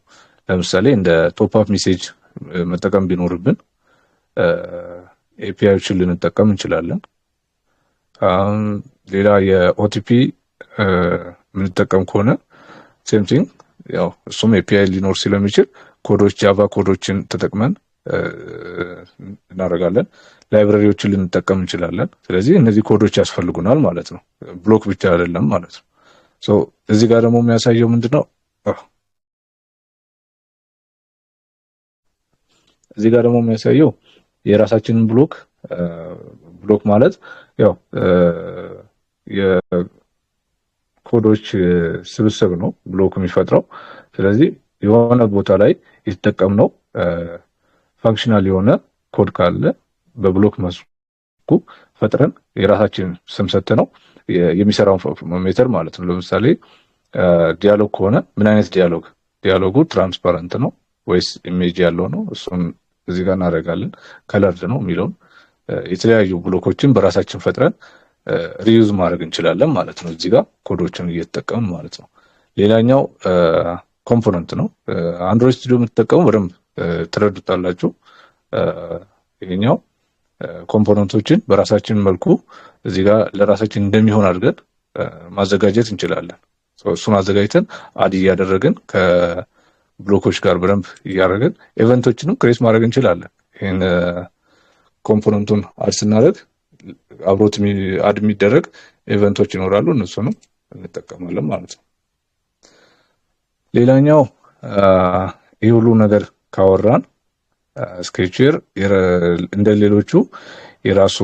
ለምሳሌ እንደ ቶፕ አፕ ሜሴጅ መጠቀም ቢኖርብን ኤፒአይዎችን ልንጠቀም እንችላለን። ሌላ የኦቲፒ የምንጠቀም ከሆነ ሴም ቲንግ ያው እሱም ኤፒአይ ሊኖር ስለሚችል ኮዶች ጃቫ ኮዶችን ተጠቅመን እናደርጋለን። ላይብረሪዎችን ልንጠቀም እንችላለን። ስለዚህ እነዚህ ኮዶች ያስፈልጉናል ማለት ነው። ብሎክ ብቻ አይደለም ማለት ነው። እዚህ ጋር ደግሞ የሚያሳየው ምንድነው እዚህ ጋር ደግሞ የሚያሳየው የራሳችንን ብሎክ ማለት ያው የኮዶች ስብስብ ነው ብሎክ የሚፈጥረው። ስለዚህ የሆነ ቦታ ላይ የተጠቀምነው ፋንክሽናል የሆነ ኮድ ካለ በብሎክ መስኩ ፈጥረን የራሳችንን ስም ሰጥተነው የሚሰራውን ሜተድ ማለት ነው። ለምሳሌ ዲያሎግ ከሆነ ምን አይነት ዲያሎጉ ትራንስፓረንት ነው ወይስ ኢሜጅ ያለው ነው? እሱን እዚህ ጋር እናደርጋለን። ከለርድ ነው የሚለውን የተለያዩ ብሎኮችን በራሳችን ፈጥረን ሪዩዝ ማድረግ እንችላለን ማለት ነው። እዚህ ጋር ኮዶችን እየተጠቀምን ማለት ነው። ሌላኛው ኮምፖነንት ነው። አንድሮይድ ስቱዲዮ የምትጠቀሙ በደንብ ትረዱታላችሁ። ይሄኛው ኮምፖነንቶችን በራሳችን መልኩ እዚህ ጋር ለራሳችን እንደሚሆን አድርገን ማዘጋጀት እንችላለን። እሱን አዘጋጅተን አድ እያደረግን ከብሎኮች ጋር በደንብ እያደረግን ኢቨንቶችንም ክሬት ማድረግ እንችላለን። ይህን ኮምፖነንቱን አድ ስናደርግ አብሮት አድ የሚደረግ ኢቨንቶች ይኖራሉ። እነሱንም እንጠቀማለን ማለት ነው። ሌላኛው ይህ ሁሉ ነገር ካወራን ስኬችዌር እንደ ሌሎቹ የራሱ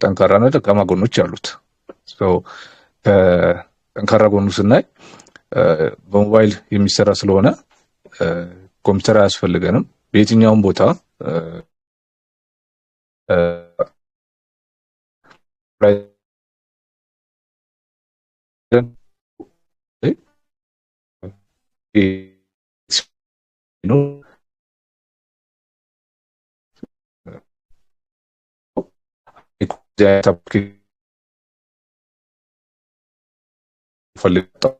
ጠንካራና ደካማ ጎኖች አሉት። ከጠንካራ ጎኑ ስናይ በሞባይል የሚሰራ ስለሆነ ኮምፒውተር አያስፈልገንም። በየትኛውም ቦታ ፈልገው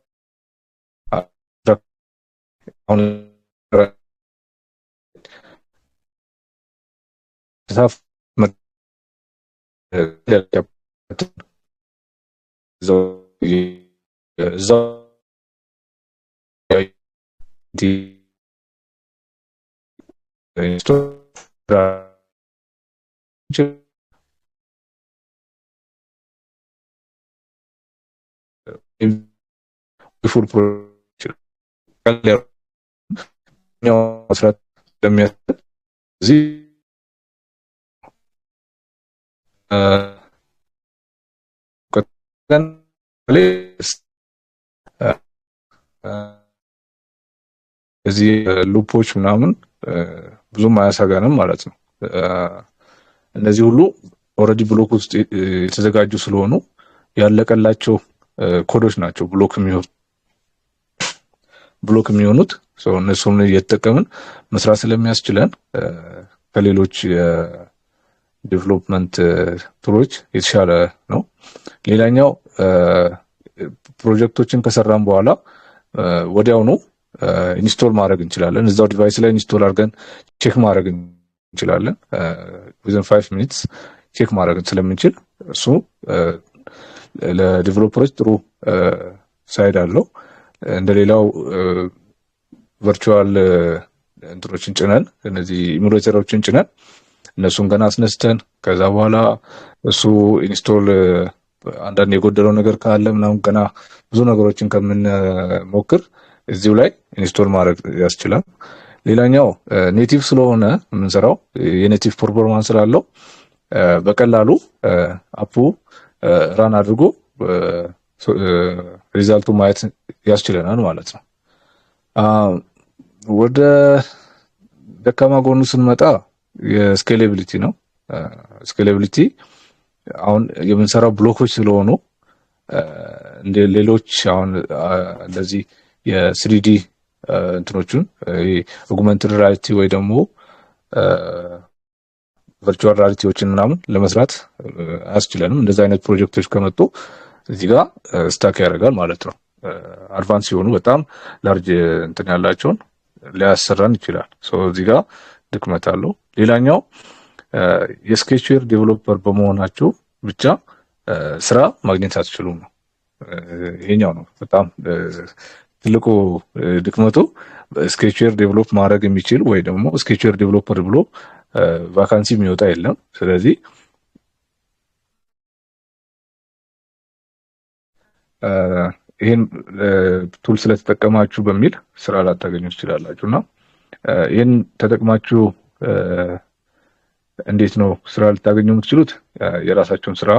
አሁን ፉል መስራት ለሚያስችል እዚህ እዚህ ሉፖች ምናምን ብዙም አያሳጋንም ማለት ነው። እነዚህ ሁሉ ኦልሬዲ ብሎክ ውስጥ የተዘጋጁ ስለሆኑ ያለቀላቸው ኮዶች ናቸው ብሎክ የሚሆኑት። እነሱን እየተጠቀምን መስራት ስለሚያስችለን ከሌሎች የዴቨሎፕመንት ቱሎች የተሻለ ነው። ሌላኛው ፕሮጀክቶችን ከሰራን በኋላ ወዲያውኑ ኢንስቶል ማድረግ እንችላለን። እዛው ዲቫይስ ላይ ኢንስቶል አድርገን ቼክ ማድረግ እንችላለን። within 5 minutes ቼክ ማድረግ ስለምንችል እሱ ለዲቨሎፐሮች ጥሩ ሳይድ አለው። እንደሌላው ቨርቹዋል እንትሮችን ጭነን እነዚህ ኢሙሌተሮችን ጭነን እነሱን ገና አስነስተን ከዛ በኋላ እሱ ኢንስቶል አንዳንድ የጎደለው ነገር ካለ ምናምን ገና ብዙ ነገሮችን ከምንሞክር እዚሁ ላይ ኢንስቶል ማድረግ ያስችላል። ሌላኛው ኔቲቭ ስለሆነ የምንሰራው የኔቲቭ ፐርፎርማንስ ስላለው በቀላሉ አፑ ራን አድርጎ ሪዛልቱ ማየት ያስችለናል ማለት ነው። ወደ ደካማ ጎኑ ስንመጣ የስኬሌቢሊቲ ነው። ስኬሌቢሊቲ አሁን የምንሰራው ብሎኮች ስለሆኑ እንደ ሌሎች አሁን እንደዚህ የስሪዲ እንትኖቹን ኦግመንትድ ሪያሊቲ ወይ ደግሞ ቨርቹዋል ሪያሊቲዎችን ምናምን ለመስራት አያስችለንም። እንደዚህ አይነት ፕሮጀክቶች ከመጡ እዚህ ጋር ስታክ ያደርጋል ማለት ነው። አድቫንስ ሲሆኑ በጣም ላርጅ እንትን ያላቸውን ሊያሰራን ይችላል። እዚህ ጋር ድክመት አለው። ሌላኛው የስኬችዌር ዴቨሎፐር በመሆናቸው ብቻ ስራ ማግኘት አትችሉም ነው። ይሄኛው ነው በጣም ትልቁ ድክመቱ። ስኬችዌር ዴቨሎፕ ማድረግ የሚችል ወይ ደግሞ ስኬችዌር ዴቨሎፐር ብሎ ቫካንሲ የሚወጣ የለም። ስለዚህ ይህን ቱል ስለተጠቀማችሁ በሚል ስራ ላታገኙ ትችላላችሁ እና ይህን ተጠቅማችሁ እንዴት ነው ስራ ልታገኙ የምትችሉት? የራሳችሁን ስራ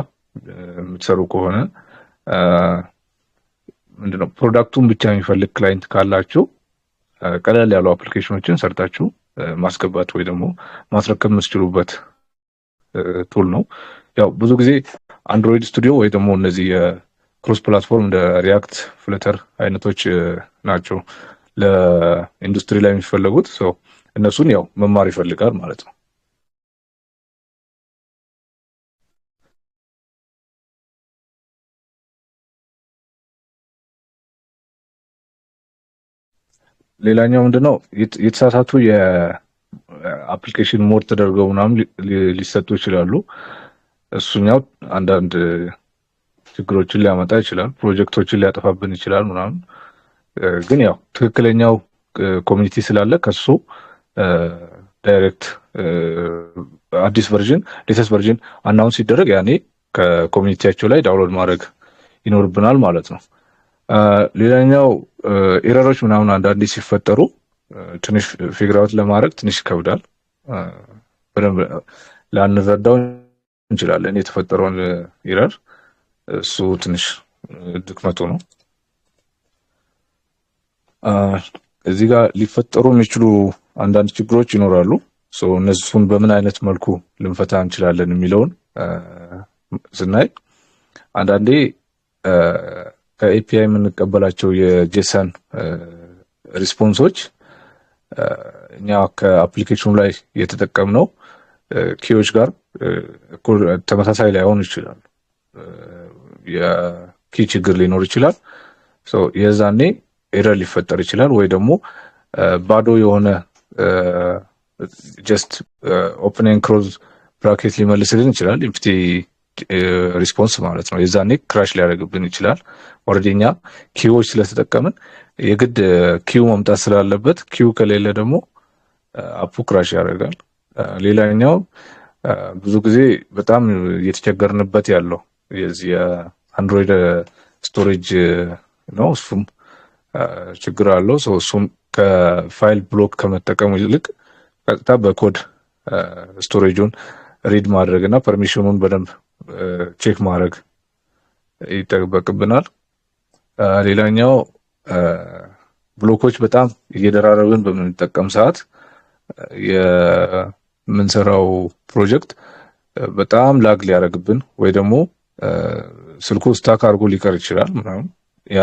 የምትሰሩ ከሆነ ምንድነው ፕሮዳክቱን ብቻ የሚፈልግ ክላይንት ካላችሁ ቀለል ያሉ አፕሊኬሽኖችን ሰርታችሁ ማስገባት ወይ ደግሞ ማስረከብ የምትችሉበት ቱል ነው። ያው ብዙ ጊዜ አንድሮይድ ስቱዲዮ ወይ ደግሞ እነዚህ የክሮስ ፕላትፎርም እንደ ሪያክት፣ ፍለተር አይነቶች ናቸው ለኢንዱስትሪ ላይ የሚፈለጉት። እነሱን ያው መማር ይፈልጋል ማለት ነው። ሌላኛው ምንድነው የተሳሳቱ የአፕሊኬሽን ሞድ ተደርገው ምናምን ሊሰጡ ይችላሉ። እሱኛው አንዳንድ ችግሮችን ሊያመጣ ይችላል፣ ፕሮጀክቶችን ሊያጠፋብን ይችላል ምናምን። ግን ያው ትክክለኛው ኮሚኒቲ ስላለ ከሱ ዳይሬክት አዲስ ቨርዥን ሌተስት ቨርዥን አናውንስ ሲደረግ ያኔ ከኮሚኒቲያቸው ላይ ዳውንሎድ ማድረግ ይኖርብናል ማለት ነው። ሌላኛው ኤረሮች ምናምን አንዳንዴ ሲፈጠሩ ትንሽ ፊግር አውት ለማድረግ ትንሽ ይከብዳል። በደንብ ላንረዳው እንችላለን የተፈጠረውን ኤረር። እሱ ትንሽ ድክመቱ ነው። እዚህ ጋር ሊፈጠሩ የሚችሉ አንዳንድ ችግሮች ይኖራሉ። እነሱን በምን አይነት መልኩ ልንፈታ እንችላለን የሚለውን ስናይ አንዳንዴ ከኤፒአይ የምንቀበላቸው የጄሰን ሪስፖንሶች እኛ ከአፕሊኬሽኑ ላይ የተጠቀምነው ኪዎች ጋር ተመሳሳይ ላይሆኑ ይችላሉ። የኪ ችግር ሊኖር ይችላል። የዛኔ ኤረር ሊፈጠር ይችላል። ወይ ደግሞ ባዶ የሆነ ጀስት ኦፕን ኤንድ ክሎዝ ብራኬት ሊመልስልን ይችላል። ኢምፕቲ ሪስፖንስ ማለት ነው። የዛኔ ክራሽ ሊያደርግብን ይችላል። ኦልሬዲ እኛ ኪዎች ስለተጠቀምን የግድ ኪው መምጣት ስላለበት፣ ኪው ከሌለ ደግሞ አፑ ክራሽ ያደርጋል። ሌላኛው ብዙ ጊዜ በጣም እየተቸገርንበት ያለው የዚህ የአንድሮይድ ስቶሬጅ ነው። እሱም ችግር አለው። እሱም ከፋይል ብሎክ ከመጠቀሙ ይልቅ ቀጥታ በኮድ ስቶሬጁን ሪድ ማድረግ እና ፐርሚሽኑን በደንብ ቼክ ማድረግ ይጠበቅብናል። ሌላኛው ብሎኮች በጣም እየደራረብን በምንጠቀም ሰዓት የምንሰራው ፕሮጀክት በጣም ላግ ሊያደርግብን ወይ ደግሞ ስልኩ ስታክ አድርጎ ሊቀር ይችላል ምናምን። ያ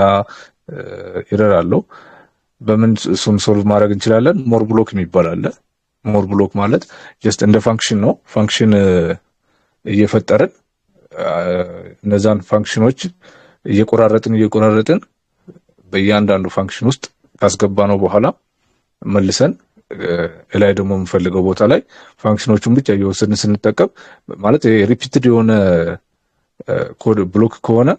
ኤረር አለው። በምን እሱን ሶልቭ ማድረግ እንችላለን? ሞር ብሎክ የሚባል አለ። ሞር ብሎክ ማለት ጀስት እንደ ፋንክሽን ነው። ፋንክሽን እየፈጠርን እነዛን ፋንክሽኖች እየቆራረጥን በእያንዳንዱ ፋንክሽን ውስጥ ካስገባ ነው በኋላ መልሰን ላይ ደግሞ የምፈልገው ቦታ ላይ ፋንክሽኖቹን ብቻ እየወሰድን ስንጠቀም ማለት ሪፒትድ የሆነ ኮድ ብሎክ ከሆነ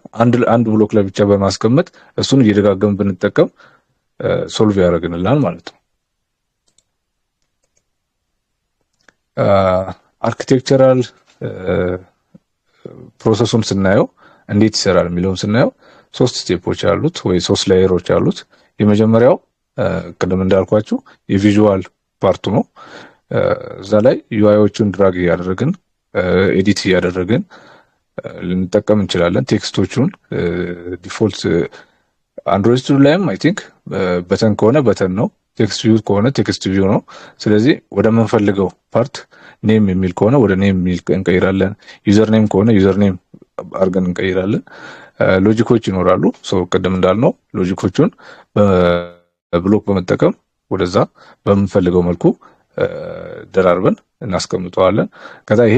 አንድ ብሎክ ላይ ብቻ በማስቀመጥ እሱን እየደጋገምን ብንጠቀም ሶልቭ ያደርግልናል ማለት ነው። አርኪቴክቸራል ፕሮሰሱን ስናየው እንዴት ይሰራል የሚለውን ስናየው 3 ስቴፖች አሉት ወይ 3 ላየሮች አሉት። የመጀመሪያው ቅድም እንዳልኳችሁ የቪዥዋል ፓርቱ ነው። እዛ ላይ ዩአይዎቹን ድራግ እያደረግን ኤዲት እያደረግን ልንጠቀም እንችላለን። ቴክስቶቹን ዲፎልት አንድሮይድ ላይም አይ ቲንክ በተን ከሆነ በተን ነው፣ ቴክስት ቪው ከሆነ ቴክስት ቪው ነው። ስለዚህ ወደ ምንፈልገው ፓርት ኔም የሚል ከሆነ ወደ ኔም የሚል እንቀይራለን። ዩዘር ኔም ከሆነ ዩዘር ኔም አድርገን እንቀይራለን። ሎጂኮች ይኖራሉ። ቅድም እንዳልነው ሎጂኮቹን በብሎክ በመጠቀም ወደዛ በምንፈልገው መልኩ ደራርበን እናስቀምጠዋለን። ከዛ ይሄ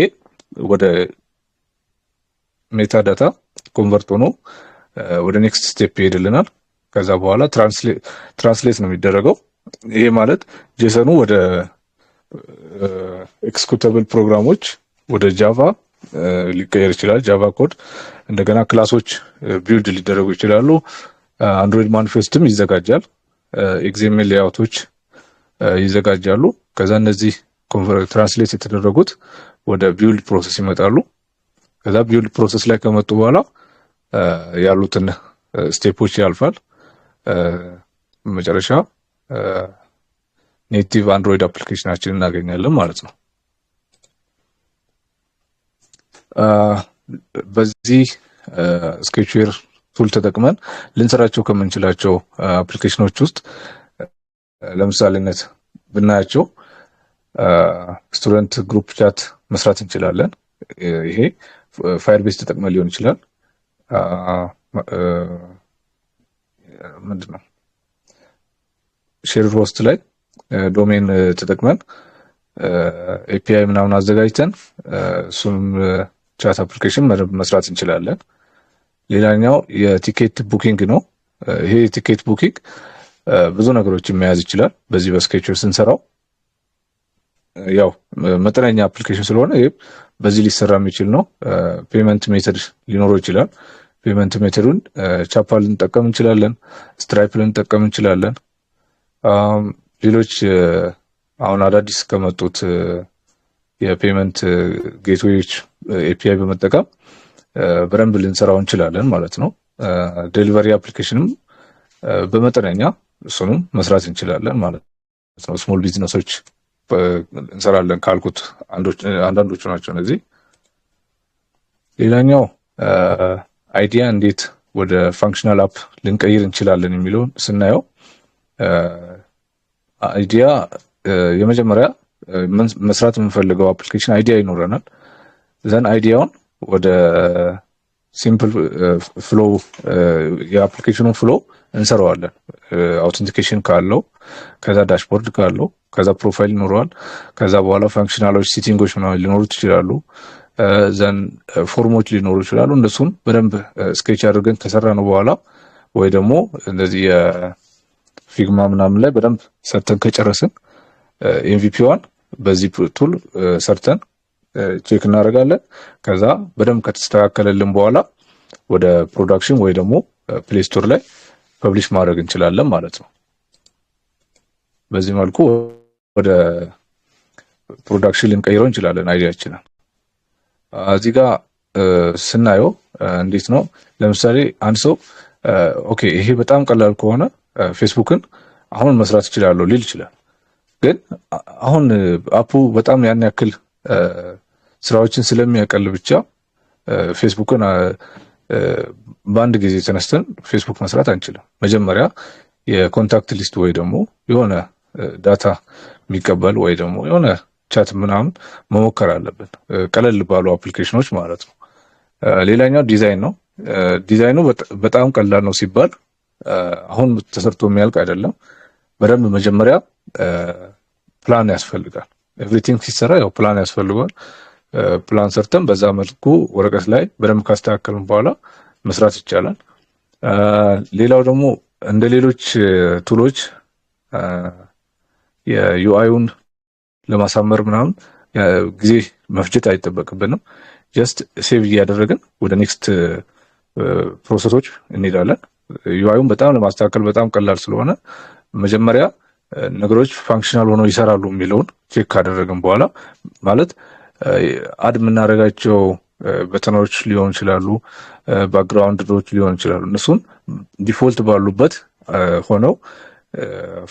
ወደ ሜታ ዳታ ኮንቨርት ሆኖ ወደ ኔክስት ስቴፕ ይሄድልናል። ከዛ በኋላ ትራንስሌት ነው የሚደረገው። ይሄ ማለት ጄሰኑ ወደ ኤክስኪዩተብል ፕሮግራሞች ወደ ጃቫ ሊቀየር ይችላል። ጃቫ ኮድ እንደገና ክላሶች ቢልድ ሊደረጉ ይችላሉ። አንድሮይድ ማኒፌስትም ይዘጋጃል። ኤግዜሜል ሌአውቶች ይዘጋጃሉ። ከዛ እነዚህ ትራንስሌት የተደረጉት ወደ ቢልድ ፕሮሰስ ይመጣሉ። ከዛ ቢልድ ፕሮሰስ ላይ ከመጡ በኋላ ያሉትን ስቴፖች ያልፋል። መጨረሻ ኔቲቭ አንድሮይድ አፕሊኬሽናችንን እናገኛለን ማለት ነው። በዚህ ስኬችዌር ቱል ተጠቅመን ልንሰራቸው ከምንችላቸው አፕሊኬሽኖች ውስጥ ለምሳሌነት ብናያቸው ስቱደንት ግሩፕ ቻት መስራት እንችላለን። ይሄ ፋየርቤዝ ተጠቅመን ሊሆን ይችላል። ምንድነው ሼር ሆስት ላይ ዶሜን ተጠቅመን ኤፒአይ ምናምን አዘጋጅተን እሱም ቻት አፕሊኬሽን መስራት እንችላለን። ሌላኛው የቲኬት ቡኪንግ ነው። ይሄ ቲኬት ቡኪንግ ብዙ ነገሮችን መያዝ ይችላል። በዚህ በስኬችዌር ስንሰራው ያው መጠነኛ አፕሊኬሽን ስለሆነ ይሄ በዚህ ሊሰራ የሚችል ነው። ፔመንት ሜተድ ሊኖረው ይችላል። ፔመንት ሜተዱን ቻፓ ልንጠቀም እንችላለን፣ ስትራይፕ ልንጠቀም እንችላለን። ሌሎች አሁን አዳዲስ ከመጡት የፔመንት ጌትዌዎች ኤፒአይ በመጠቀም በደንብ ልንሰራው እንችላለን ማለት ነው። ዴሊቨሪ አፕሊኬሽንም በመጠነኛ እሱንም መስራት እንችላለን ማለት ነው። ስሞል ቢዝነሶች እንሰራለን ካልኩት አንዳንዶቹ ናቸው እነዚህ። ሌላኛው አይዲያ እንዴት ወደ ፋንክሽናል አፕ ልንቀይር እንችላለን የሚለውን ስናየው አይዲያ የመጀመሪያ መስራት የምንፈልገው አፕሊኬሽን አይዲያ ይኖረናል። ዘን አይዲያውን ወደ ሲምፕል ፍሎ የአፕሊኬሽኑን ፍሎ እንሰራዋለን። አውተንቲኬሽን ካለው ከዛ ዳሽቦርድ ካለው ከዛ ፕሮፋይል ይኖረዋል። ከዛ በኋላ ፋንክሽናሎች፣ ሴቲንጎች ምናምን ሊኖሩት ይችላሉ። ዘን ፎርሞች ሊኖሩ ይችላሉ። እነሱን በደንብ ስኬች አድርገን ከሰራ ነው በኋላ ወይ ደግሞ እንደዚህ የፊግማ ምናምን ላይ በደንብ ሰርተን ከጨረስን ኤምቪፒዋን በዚህ ቱል ሰርተን ቼክ እናደርጋለን። ከዛ በደንብ ከተስተካከለልን በኋላ ወደ ፕሮዳክሽን ወይ ደግሞ ፕሌይ ስቶር ላይ ፐብሊሽ ማድረግ እንችላለን ማለት ነው። በዚህ መልኩ ወደ ፕሮዳክሽን ልንቀይረው እንችላለን አይዲያችንን። እዚህ ጋር ስናየው እንዴት ነው ለምሳሌ አንድ ሰው ኦኬ ይሄ በጣም ቀላል ከሆነ ፌስቡክን አሁን መስራት እችላለሁ ሊል ይችላል። ግን አሁን አፑ በጣም ያን ያክል ስራዎችን ስለሚያቀል ብቻ ፌስቡክን በአንድ ጊዜ ተነስተን ፌስቡክ መስራት አንችልም። መጀመሪያ የኮንታክት ሊስት ወይ ደግሞ የሆነ ዳታ የሚቀበል ወይ ደግሞ የሆነ ቻት ምናምን መሞከር አለብን፣ ቀለል ባሉ አፕሊኬሽኖች ማለት ነው። ሌላኛው ዲዛይን ነው። ዲዛይኑ በጣም ቀላል ነው ሲባል አሁን ተሰርቶ የሚያልቅ አይደለም። በደንብ መጀመሪያ ፕላን ያስፈልጋል። ኤቭሪቲንግ ሲሰራ ያው ፕላን ያስፈልጋል። ፕላን ሰርተን በዛ መልኩ ወረቀት ላይ በደንብ ካስተካከልን በኋላ መስራት ይቻላል። ሌላው ደግሞ እንደ ሌሎች ቱሎች የዩአይውን ለማሳመር ምናምን ጊዜ መፍጀት አይጠበቅብንም። ጀስት ሴቭ እያደረግን ወደ ኔክስት ፕሮሰሶች እንሄዳለን። ዩአይውን በጣም ለማስተካከል በጣም ቀላል ስለሆነ መጀመሪያ ነገሮች ፋንክሽናል ሆነው ይሰራሉ የሚለውን ቼክ ካደረግን በኋላ ማለት አድ የምናደርጋቸው በተኖች ሊሆን ይችላሉ፣ ባክግራውንዶች ሊሆን ይችላሉ። እነሱን ዲፎልት ባሉበት ሆነው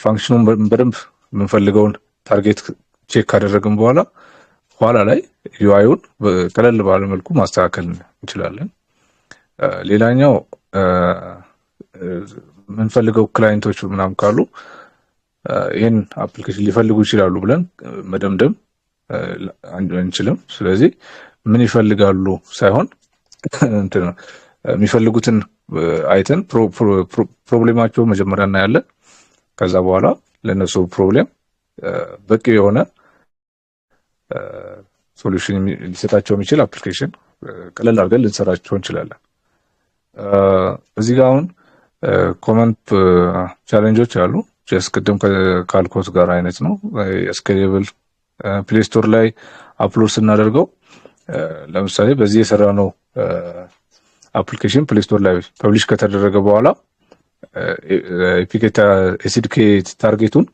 ፋንክሽኑን በደንብ የምንፈልገውን ታርጌት ቼክ ካደረግን በኋላ ኋላ ላይ ዩአይውን ቀለል ባለ መልኩ ማስተካከል እንችላለን። ሌላኛው የምንፈልገው ክላይንቶች ምናምን ካሉ ይህን አፕሊኬሽን ሊፈልጉ ይችላሉ ብለን መደምደም አንችልም። ስለዚህ ምን ይፈልጋሉ ሳይሆን የሚፈልጉትን አይተን ፕሮብሌማቸው መጀመሪያ እናያለን። ከዛ በኋላ ለነሱ ፕሮብሌም በቂ የሆነ ሶሉሽን ሊሰጣቸው የሚችል አፕሊኬሽን ቀለል አድርገን ልንሰራቸው እንችላለን። እዚህ ጋር አሁን ኮመን ቻሌንጆች አሉ። ጀስት ቅድም ካልኮት ጋር አይነት ነው። ስኬሌብል ፕሌይ ስቶር ላይ አፕሎድ ስናደርገው ለምሳሌ በዚህ የሰራነው አፕሊኬሽን ፕሌይ ስቶር ላይ ፐብሊሽ ከተደረገ በኋላ ኤሲድኬ ታርጌቱን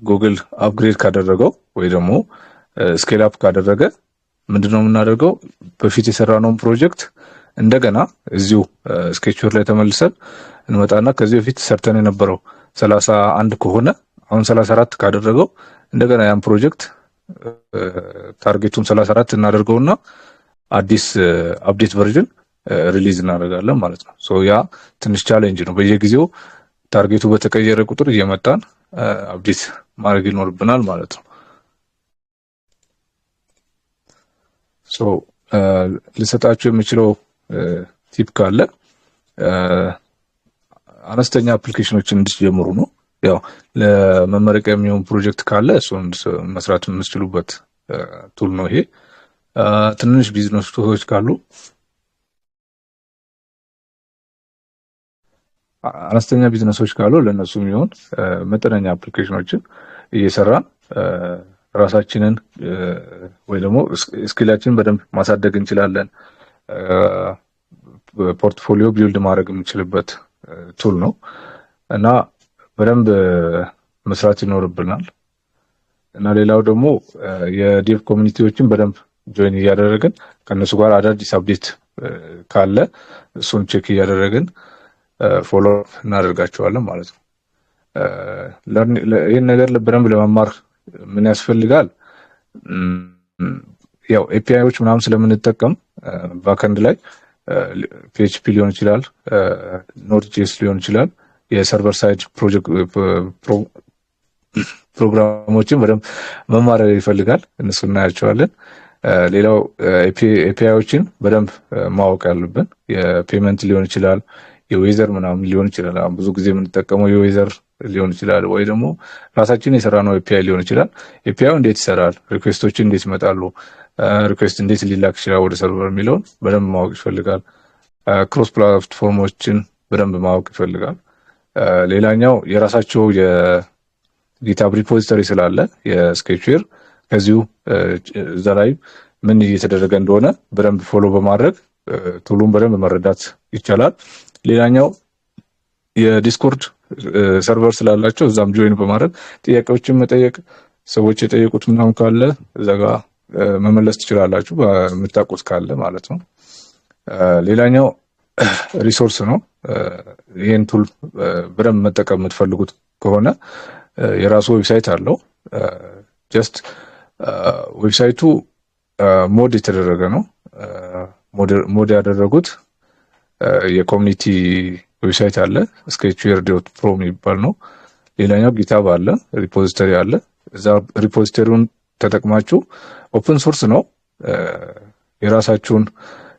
ጉግል አፕግሬድ ካደረገው ወይ ደግሞ ስኬል አፕ ካደረገ ምንድነው የምናደርገው? በፊት የሰራነውን ፕሮጀክት እንደገና እዚሁ ስኬችወር ላይ ተመልሰን እንመጣና ከዚህ በፊት ሰርተን የነበረው 31 ከሆነ አሁን 34 ካደረገው እንደገና ያን ፕሮጀክት ታርጌቱን 34 እናደርገውና አዲስ አፕዴት ቨርዥን ሪሊዝ እናደርጋለን ማለት ነው። ሶ ያ ትንሽ ቻሌንጅ ነው። በየጊዜው ታርጌቱ በተቀየረ ቁጥር እየመጣን አፕዴት ማድረግ ይኖርብናል ማለት ነው። ሶ ልሰጣችሁ የምችለው ቲፕ ካለ አነስተኛ አፕሊኬሽኖችን እንድትጀምሩ ነው። ያው ለመመረቂያ የሚሆን ፕሮጀክት ካለ እሱን መስራት የምትችሉበት ቱል ነው ይሄ። ትንሽ ቢዝነሶች ካሉ አነስተኛ ቢዝነሶች ካሉ ለነሱ የሚሆን መጠነኛ አፕሊኬሽኖችን እየሰራን ራሳችንን ወይ ደግሞ ስኪላችንን በደንብ ማሳደግ እንችላለን። ፖርትፎሊዮ ቢልድ ማድረግ የምንችልበት ቱል ነው እና በደንብ መስራት ይኖርብናል። እና ሌላው ደግሞ የዴቭ ኮሚኒቲዎችን በደንብ ጆይን እያደረግን ከነሱ ጋር አዳዲስ አፕዴት ካለ እሱን ቼክ እያደረግን ፎሎ እናደርጋቸዋለን ማለት ነው። ይህን ነገር በደንብ ለመማር ምን ያስፈልጋል? ያው ኤፒአይዎች ምናምን ስለምንጠቀም ባክንድ ላይ ፒኤችፒ ሊሆን ይችላል፣ ኖድ ጄስ ሊሆን ይችላል። የሰርቨር ሳይድ ፕሮግራሞችን በደንብ መማር ይፈልጋል። እነሱ እናያቸዋለን። ሌላው ኤፒአይዎችን በደንብ ማወቅ ያለብን የፔመንት ሊሆን ይችላል፣ የዌዘር ምናምን ሊሆን ይችላል። አሁን ብዙ ጊዜ የምንጠቀመው የዌዘር ሊሆን ይችላል ወይ ደግሞ ራሳችን የሰራነው API ሊሆን ይችላል። API እንዴት ይሰራል፣ ሪኩዌስቶች እንዴት ይመጣሉ፣ ሪኩዌስት እንዴት ሊላክ ይችላል ወደ ሰርቨር የሚለውን በደንብ ማወቅ ይፈልጋል። ክሮስ ፕላትፎርሞችን በደንብ ማወቅ ይፈልጋል። ሌላኛው የራሳቸው የጊታብ ሪፖዚተሪ ስላለ የስኬችዌር ከዚሁ እዛ ላይ ምን እየተደረገ እንደሆነ በደንብ ፎሎ በማድረግ ቱሉን በደንብ መረዳት ይቻላል። ሌላኛው የዲስኮርድ ሰርቨር ስላላቸው እዛም ጆይን በማድረግ ጥያቄዎችን መጠየቅ፣ ሰዎች የጠየቁት ምናምን ካለ እዛ ጋር መመለስ ትችላላችሁ በምታውቁት ካለ ማለት ነው። ሌላኛው ሪሶርስ ነው። ይሄን ቱል በደንብ መጠቀም የምትፈልጉት ከሆነ የራሱ ዌብሳይት አለው። ጀስት ዌብሳይቱ ሞድ የተደረገ ነው። ሞድ ያደረጉት የኮሚኒቲ ዌብሳይት አለ sketchware.pro የሚባል ነው። ሌላኛው ጊታብ አለ፣ ሪፖዚተሪ አለ። እዛ ሪፖዚተሪውን ተጠቅማችሁ ኦፕን ሶርስ ነው የራሳችሁን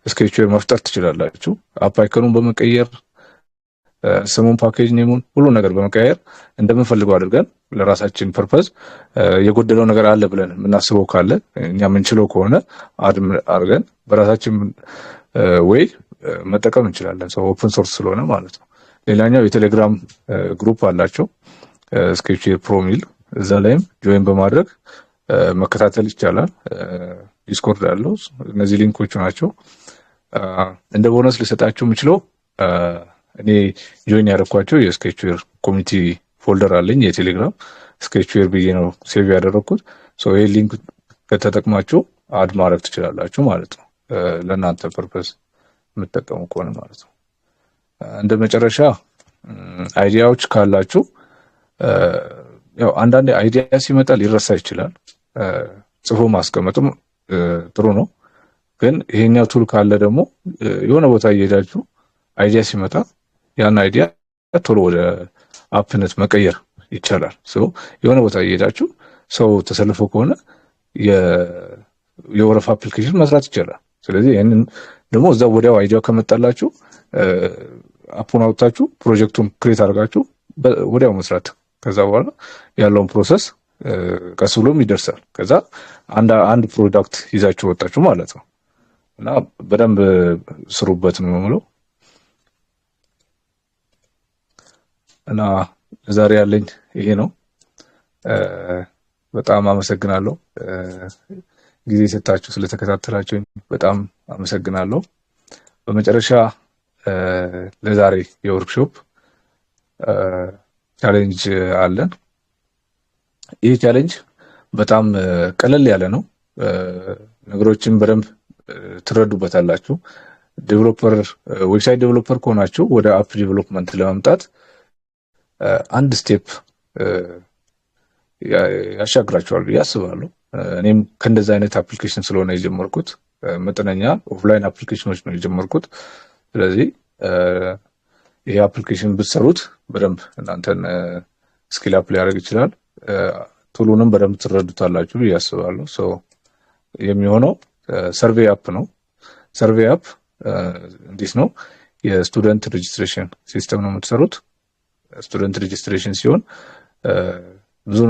sketchware መፍጠር ትችላላችሁ። አፕ አይከኑን በመቀየር ስሙን፣ ፓኬጅ ኔሙን፣ ሁሉ ነገር በመቀየር እንደምንፈልገው አድርገን ለራሳችን ፐርፐዝ የጎደለው ነገር አለ ብለን የምናስበው ካለ እኛ የምንችለው ከሆነ አድርገን በራሳችን ወይ መጠቀም እንችላለን። ሰው ኦፕን ሶርስ ስለሆነ ማለት ነው። ሌላኛው የቴሌግራም ግሩፕ አላቸው sketchware pro ሚል፣ እዛ ላይም ጆይን በማድረግ መከታተል ይቻላል። ዲስኮርድ አለው። እነዚህ ሊንኮቹ ናቸው። እንደ ቦነስ ልሰጣችሁ የምችለው እኔ ጆይን ያደረኳቸው የsketchware ኮሚኒቲ ፎልደር አለኝ የቴሌግራም sketchware ብዬ ነው ሴቭ ያደረኩት። ሶ ይሄ ሊንክ ከተጠቅማችሁ አድ ማድረግ ትችላላችሁ ማለት ነው፣ ለእናንተ ፐርፐስ የምትጠቀሙ ከሆነ ማለት ነው። እንደ መጨረሻ አይዲያዎች ካላችሁ ያው አንዳንድ አይዲያ ሲመጣ ሊረሳ ይችላል። ጽፎ ማስቀመጥም ጥሩ ነው። ግን ይሄኛው ቱል ካለ ደግሞ የሆነ ቦታ እየሄዳችሁ አይዲያ ሲመጣ ያን አይዲያ ቶሎ ወደ አፕነት መቀየር ይቻላል። የሆነ ቦታ እየሄዳችሁ ሰው ተሰልፎ ከሆነ የወረፋ አፕሊኬሽን መስራት ይቻላል። ስለዚህ ይሄንን ደግሞ እዛ ወዲያው አይዲያው ከመጣላችሁ አፑን አውጥታችሁ ፕሮጀክቱን ክሬት አድርጋችሁ ወዲያው መስራት፣ ከዛ በኋላ ያለውን ፕሮሰስ ቀስ ብሎም ይደርሳል። ከዛ አንድ ፕሮዳክት ይዛችሁ ወጣችሁ ማለት ነው። እና በደንብ ስሩበት ነው የምለው። እና ዛሬ ያለኝ ይሄ ነው። በጣም አመሰግናለሁ። ጊዜ ሰጣችሁ ስለተከታተላችሁ በጣም አመሰግናለሁ። በመጨረሻ ለዛሬ የወርክሾፕ ቻሌንጅ አለን። ይህ ቻሌንጅ በጣም ቀለል ያለ ነው። ነገሮችን በደንብ ትረዱበታላችሁ። ዴቨሎፐር ዌብሳይት ዴቨሎፐር ከሆናችሁ ወደ አፕ ዴቨሎፕመንት ለመምጣት አንድ ስቴፕ ያሻግራችኋል ብዬ አስባለሁ። እኔም ከእንደዚህ አይነት አፕሊኬሽን ስለሆነ የጀመርኩት መጠነኛ ኦፍላይን አፕሊኬሽኖች ነው የጀመርኩት። ስለዚህ ይሄ አፕሊኬሽን ብትሰሩት በደንብ እናንተን ስኪል አፕ ሊያደርግ ይችላል። ቱሉንም በደንብ ትረዱታላችሁ ብዬ አስባለሁ። ሶ የሚሆነው ሰርቬይ አፕ ነው። ሰርቬይ አፕ እንዴት ነው? የስቱደንት ሬጅስትሬሽን ሲስተም ነው የምትሰሩት። ስቱደንት ሬጅስትሬሽን ሲሆን ብዙ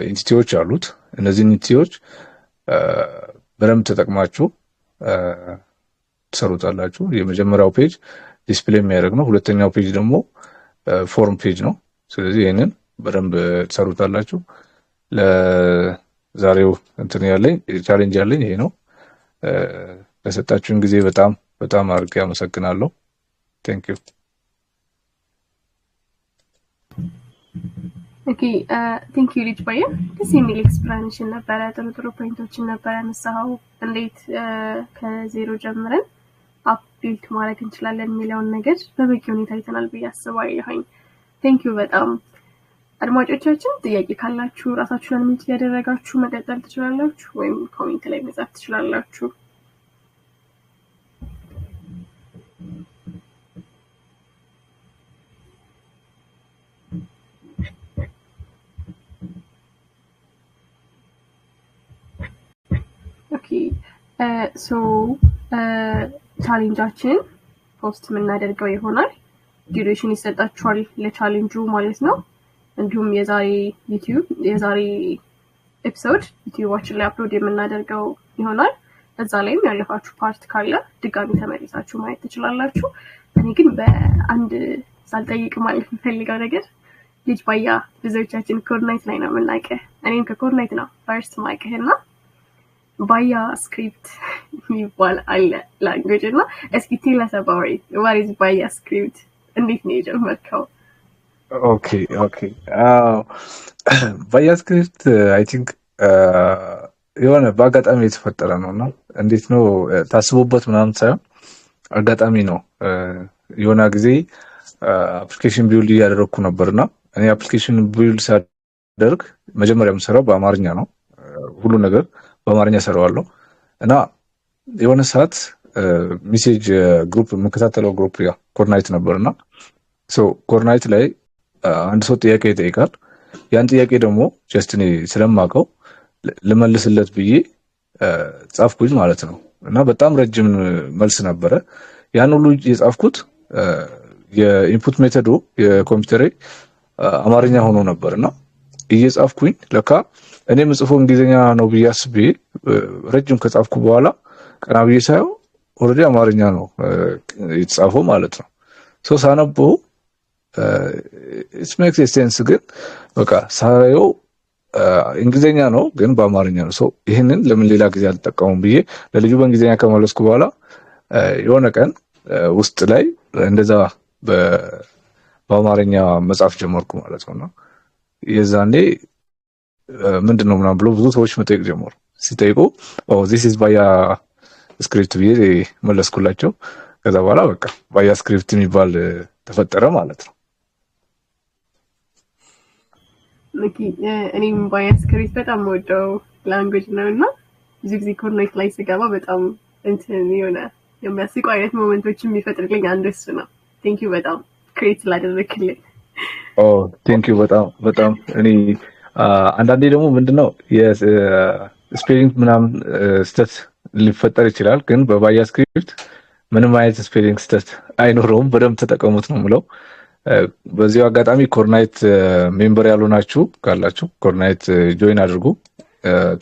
ኢንቲቲዎች አሉት። እነዚህ ኢንቲቲዎች በደንብ ተጠቅማችሁ ትሰሩታላችሁ። የመጀመሪያው ፔጅ ዲስፕሌይ የሚያደርግ ነው። ሁለተኛው ፔጅ ደግሞ ፎርም ፔጅ ነው። ስለዚህ ይህንን በደንብ ትሰሩታላችሁ። ለዛሬው እንትን ያለኝ ቻሌንጅ ያለኝ ይሄ ነው። ለሰጣችሁን ጊዜ በጣም በጣም አድርጌ አመሰግናለሁ። ቴንክ ዩ። ኦኬ ቴንክ ዩ ልጅ ባየ ደስ የሚል ኤክስፕላኔሽን ነበረ። ጥሩ ጥሩ ፖይንቶችን ነበረ ያነሳኸው። እንዴት ከዜሮ ጀምረን አፕ ቢልድ ማድረግ እንችላለን የሚለውን ነገር በበቂ ሁኔታ አይተናል ብዬ አስባለሁ። ቴንክ ዩ በጣም። አድማጮቻችን ጥያቄ ካላችሁ ራሳችሁን አንሚት ያደረጋችሁ መቀጠል ትችላላችሁ ወይም ኮሜንት ላይ መጻፍ ትችላላችሁ። ቻሌንጃችንን ፖስት የምናደርገው ይሆናል። ዲዩሬሽን ይሰጣችኋል ለቻሌንጁ ማለት ነው። እንዲሁም የዛሬ ኤፒሶድ ዩቲዩባችን ላይ አፕሎድ የምናደርገው ይሆናል። እዛ ላይም ያለፋችሁ ፓርት ካለ ድጋሚ ተመልሳችሁ ማየት ትችላላችሁ። እኔ ግን በአንድ ሳልጠይቅ ማለት የምፈልገው ነገር ልጅ ባያ ብዙዎቻችን ኮርናይት ላይ ነው የምናውቅህ። እኔም ከኮርናይት ነው ፈርስት ማውቅህና ባያ ስክሪፕት የሚባል አለ ላንጉዌጅ እና እስኪ ቴል አስ አባውት ኢት ዋት ኢዝ ባያ ስክሪፕት እንዴት ነው የጀመርከው? ኦኬ ባያ ስክሪፕት አይ ቲንክ የሆነ በአጋጣሚ የተፈጠረ ነውና እንዴት ነው ታስቦበት ምናምን ሳይሆን አጋጣሚ ነው። የሆነ ጊዜ አፕሊኬሽን ቢውልድ እያደረግኩ ነበርና እኔ አፕሊኬሽን ቢውልድ ሳደርግ መጀመሪያ የምሰራው በአማርኛ ነው። ሁሉ ነገር በአማርኛ ሰራዋለሁ እና የሆነ ሰዓት ሜሴጅ ግሩፕ የምከታተለው ግሩፕ ኮርናይት ነበርና ኮርናይት ላይ አንድ ሰው ጥያቄ ይጠይቃል። ያን ጥያቄ ደግሞ ጀስት እኔ ስለማውቀው ልመልስለት ብዬ ጻፍኩኝ ማለት ነው እና በጣም ረጅም መልስ ነበረ። ያን ሁሉ የጻፍኩት የኢንፑት ሜተዱ የኮምፒውተሬ አማርኛ ሆኖ ነበርና እየጻፍኩኝ ለካ እኔ ምጽፈው እንግሊዝኛ ነው ብዬ አስቤ ረጅም ከጻፍኩ በኋላ ቀና ብዬ ሳየው ኦልሬዲ አማርኛ ነው የተጻፈው ማለት ነው። ሳነበው ኢት ሜክስ ሴንስ ግን በቃ ሳየው እንግሊዝኛ ነው ግን በአማርኛ ነው። ይሄንን ለምን ሌላ ጊዜ አልተጠቀሙም ብዬ ለልጁ በእንግሊዝኛ ከመለስኩ በኋላ የሆነ ቀን ውስጥ ላይ እንደዛ በአማርኛ መጻፍ ጀመርኩ ማለት ነው። የዛኔ ምንድነው ምናምን ብሎ ብዙ ሰዎች መጠየቅ ጀመሩ። ሲጠይቁ ዚስ ኢዝ ባያ ስክሪፕት ብዬ መለስኩላቸው። ከዛ በኋላ በቃ ባያ ስክሪፕት የሚባል ተፈጠረ ማለት ነው። እኔም ባያ ስክሪፕት በጣም ወደው ላንጉዌጅ ነው እና ብዙ ጊዜ ኮርናይት ላይ ስገባ በጣም እንትን የሆነ የሚያስቁ አይነት ሞመንቶችን የሚፈጥርልኝ አንዱ እሱ ነው። ቴንክ ዩ በጣም ክሬት ስላደረክልኝ። ቴንክ ዩ በጣም እኔ አንዳንዴ ደግሞ ምንድነው የስፔሊንግ ምናምን ስህተት ሊፈጠር ይችላል፣ ግን በባያ ስክሪፕት ምንም አይነት ስፔሊንግ ስህተት አይኖረውም። በደንብ ተጠቀሙት ነው የምለው። በዚሁ አጋጣሚ ኮርናይት ሜምበር ያልሆናችሁ ካላችሁ ኮርናይት ጆይን አድርጉ።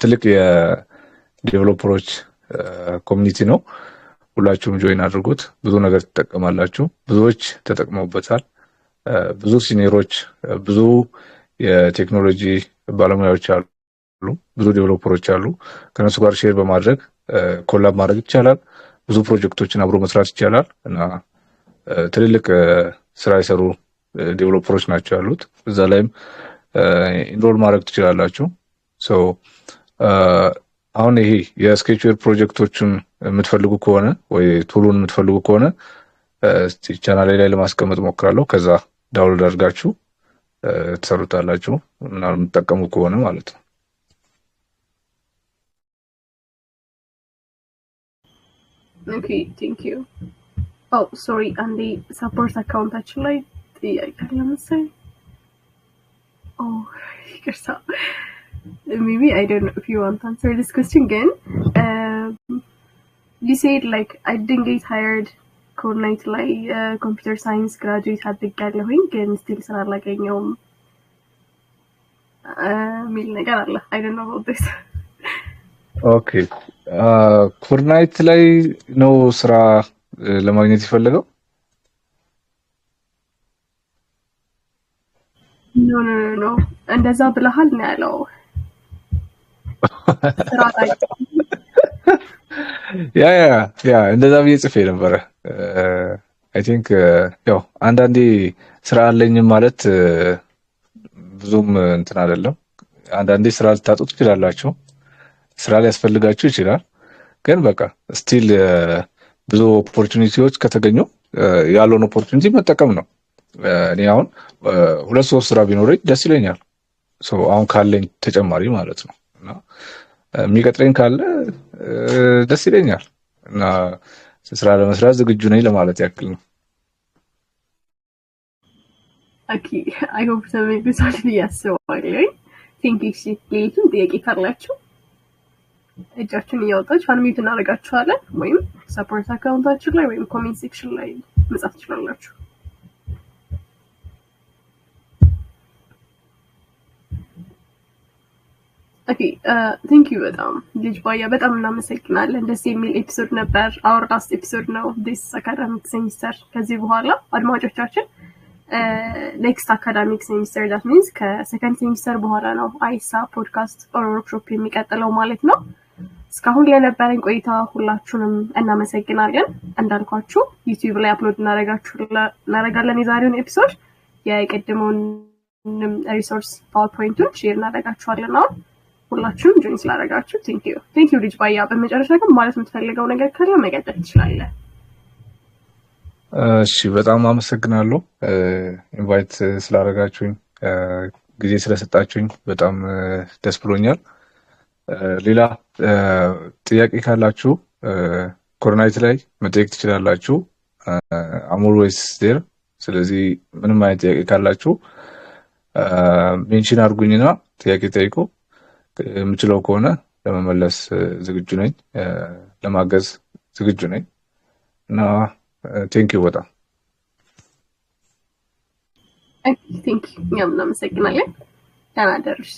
ትልቅ የዴቨሎፐሮች ኮሚኒቲ ነው። ሁላችሁም ጆይን አድርጉት። ብዙ ነገር ትጠቀማላችሁ። ብዙዎች ተጠቅመውበታል። ብዙ ሲኒየሮች፣ ብዙ የቴክኖሎጂ ባለሙያዎች አሉ፣ ብዙ ዴቨሎፐሮች አሉ። ከነሱ ጋር ሼር በማድረግ ኮላብ ማድረግ ይቻላል። ብዙ ፕሮጀክቶችን አብሮ መስራት ይቻላል እና ትልልቅ ስራ የሰሩ ዴቨሎፐሮች ናቸው ያሉት። እዛ ላይም ኢንሮል ማድረግ ትችላላችሁ። አሁን ይሄ የስኬችዌር ፕሮጀክቶችን የምትፈልጉ ከሆነ ወይ ቱሉን የምትፈልጉ ከሆነ ቻናሌ ላይ ለማስቀመጥ ሞክራለሁ። ከዛ ዳውንሎድ አድርጋችሁ ትሰሩታላችሁ እና የምትጠቀሙ ከሆነ ማለት ነው። ኦኬ ቴንክ ዩ። ሶሪ አንዴ ሰፖርት አካውንታችን ላይ ጥያቄ አለ መሰለኝ። ይቅርታ። Maybe I don't know if you want to answer this question again. You said like I didn't get hired coordinate like computer science graduate አድርጋለሁኝ ግን still ስላላገኘሁም ሚል ነገር አለ። I don't know about this. Okay. ኮርናይት ላይ ነው ስራ ለማግኘት ይፈልገው? ኖ እንደዛ ብለሃል ነው ያለው። ያ እንደዛ ብዬ ጽፌ ነበረ። አይ ቲንክ ያው አንዳንዴ ስራ አለኝም ማለት ብዙም እንትን አይደለም። አንዳንዴ ስራ ልታጡ ትችላላችሁ፣ ስራ ሊያስፈልጋችሁ ይችላል። ግን በቃ ስቲል ብዙ ኦፖርቹኒቲዎች ከተገኙ ያለውን ኦፖርቹኒቲ መጠቀም ነው። እኔ አሁን 2-3 ስራ ቢኖረኝ ደስ ይለኛል። አሁን ካለኝ ተጨማሪ ማለት ነው እና የሚቀጥረኝ ካለ ደስ ይለኛል እና ስራ ለመስራት ዝግጁ ነኝ ለማለት ያክል ነው። ኦኬ አይ ሆፕ ተመልሳችሁ ያስባለኝ። ቴንክ ዩ ሲፕሊቱን ጥያቄ ካላችሁ እጃችሁን እያወጣችሁ አንሚት እናደርጋችኋለን ወይም ሰፖርት አካውንታችን ላይ ወይም ኮሜንት ሴክሽን ላይ መጻፍ ትችላላችሁ። ኦኬ ቴንክ ዩ በጣም ልጅ ባያ በጣም እናመሰግናለን። ደስ የሚል ኤፒሶድ ነበር። አወር ላስት ኤፒሶድ ነው ዲስ አካዳሚክ ሴሚስተር። ከዚህ በኋላ አድማጮቻችን ኔክስት አካዳሚክ ሴሚስተር ዳት ሚንስ ከሰከንድ ሴሚስተር በኋላ ነው አይሳ ፖድካስት ኦር ወርክሾፕ የሚቀጥለው ማለት ነው። እስካሁን ለነበረን ቆይታ ሁላችሁንም እናመሰግናለን። እንዳልኳችሁ ዩቲዩብ ላይ አፕሎድ እናደርጋለን የዛሬውን ኤፒሶድ። የቀደመውን ሪሶርስ ፓወርፖይንቶች ሼር እናደርጋችኋለን። አሁን ሁላችሁም ጆይን ስላደረጋችሁ ቴንክ ዩ ልጅ ባያ። በመጨረሻ ግን ማለት የምትፈልገው ነገር ካለ መቀጠል ትችላለህ። እሺ በጣም አመሰግናለሁ ኢንቫይት ስላደረጋችሁኝ፣ ጊዜ ስለሰጣችሁኝ በጣም ደስ ብሎኛል። ሌላ ጥያቄ ካላችሁ ኮርናይት ላይ መጠየቅ ትችላላችሁ። I'm always there። ስለዚህ ምንም አይነት ጥያቄ ካላችሁ ሜንሽን አድርጉኝና ጥያቄ ጠይቁ። የምችለው ከሆነ ለመመለስ ዝግጁ ነኝ፣ ለማገዝ ዝግጁ ነኝ እና ቴንክ ዩ በጣም ቴንክ ዩ። እኛም እናመሰግናለን። ደህና ደሩ። እሺ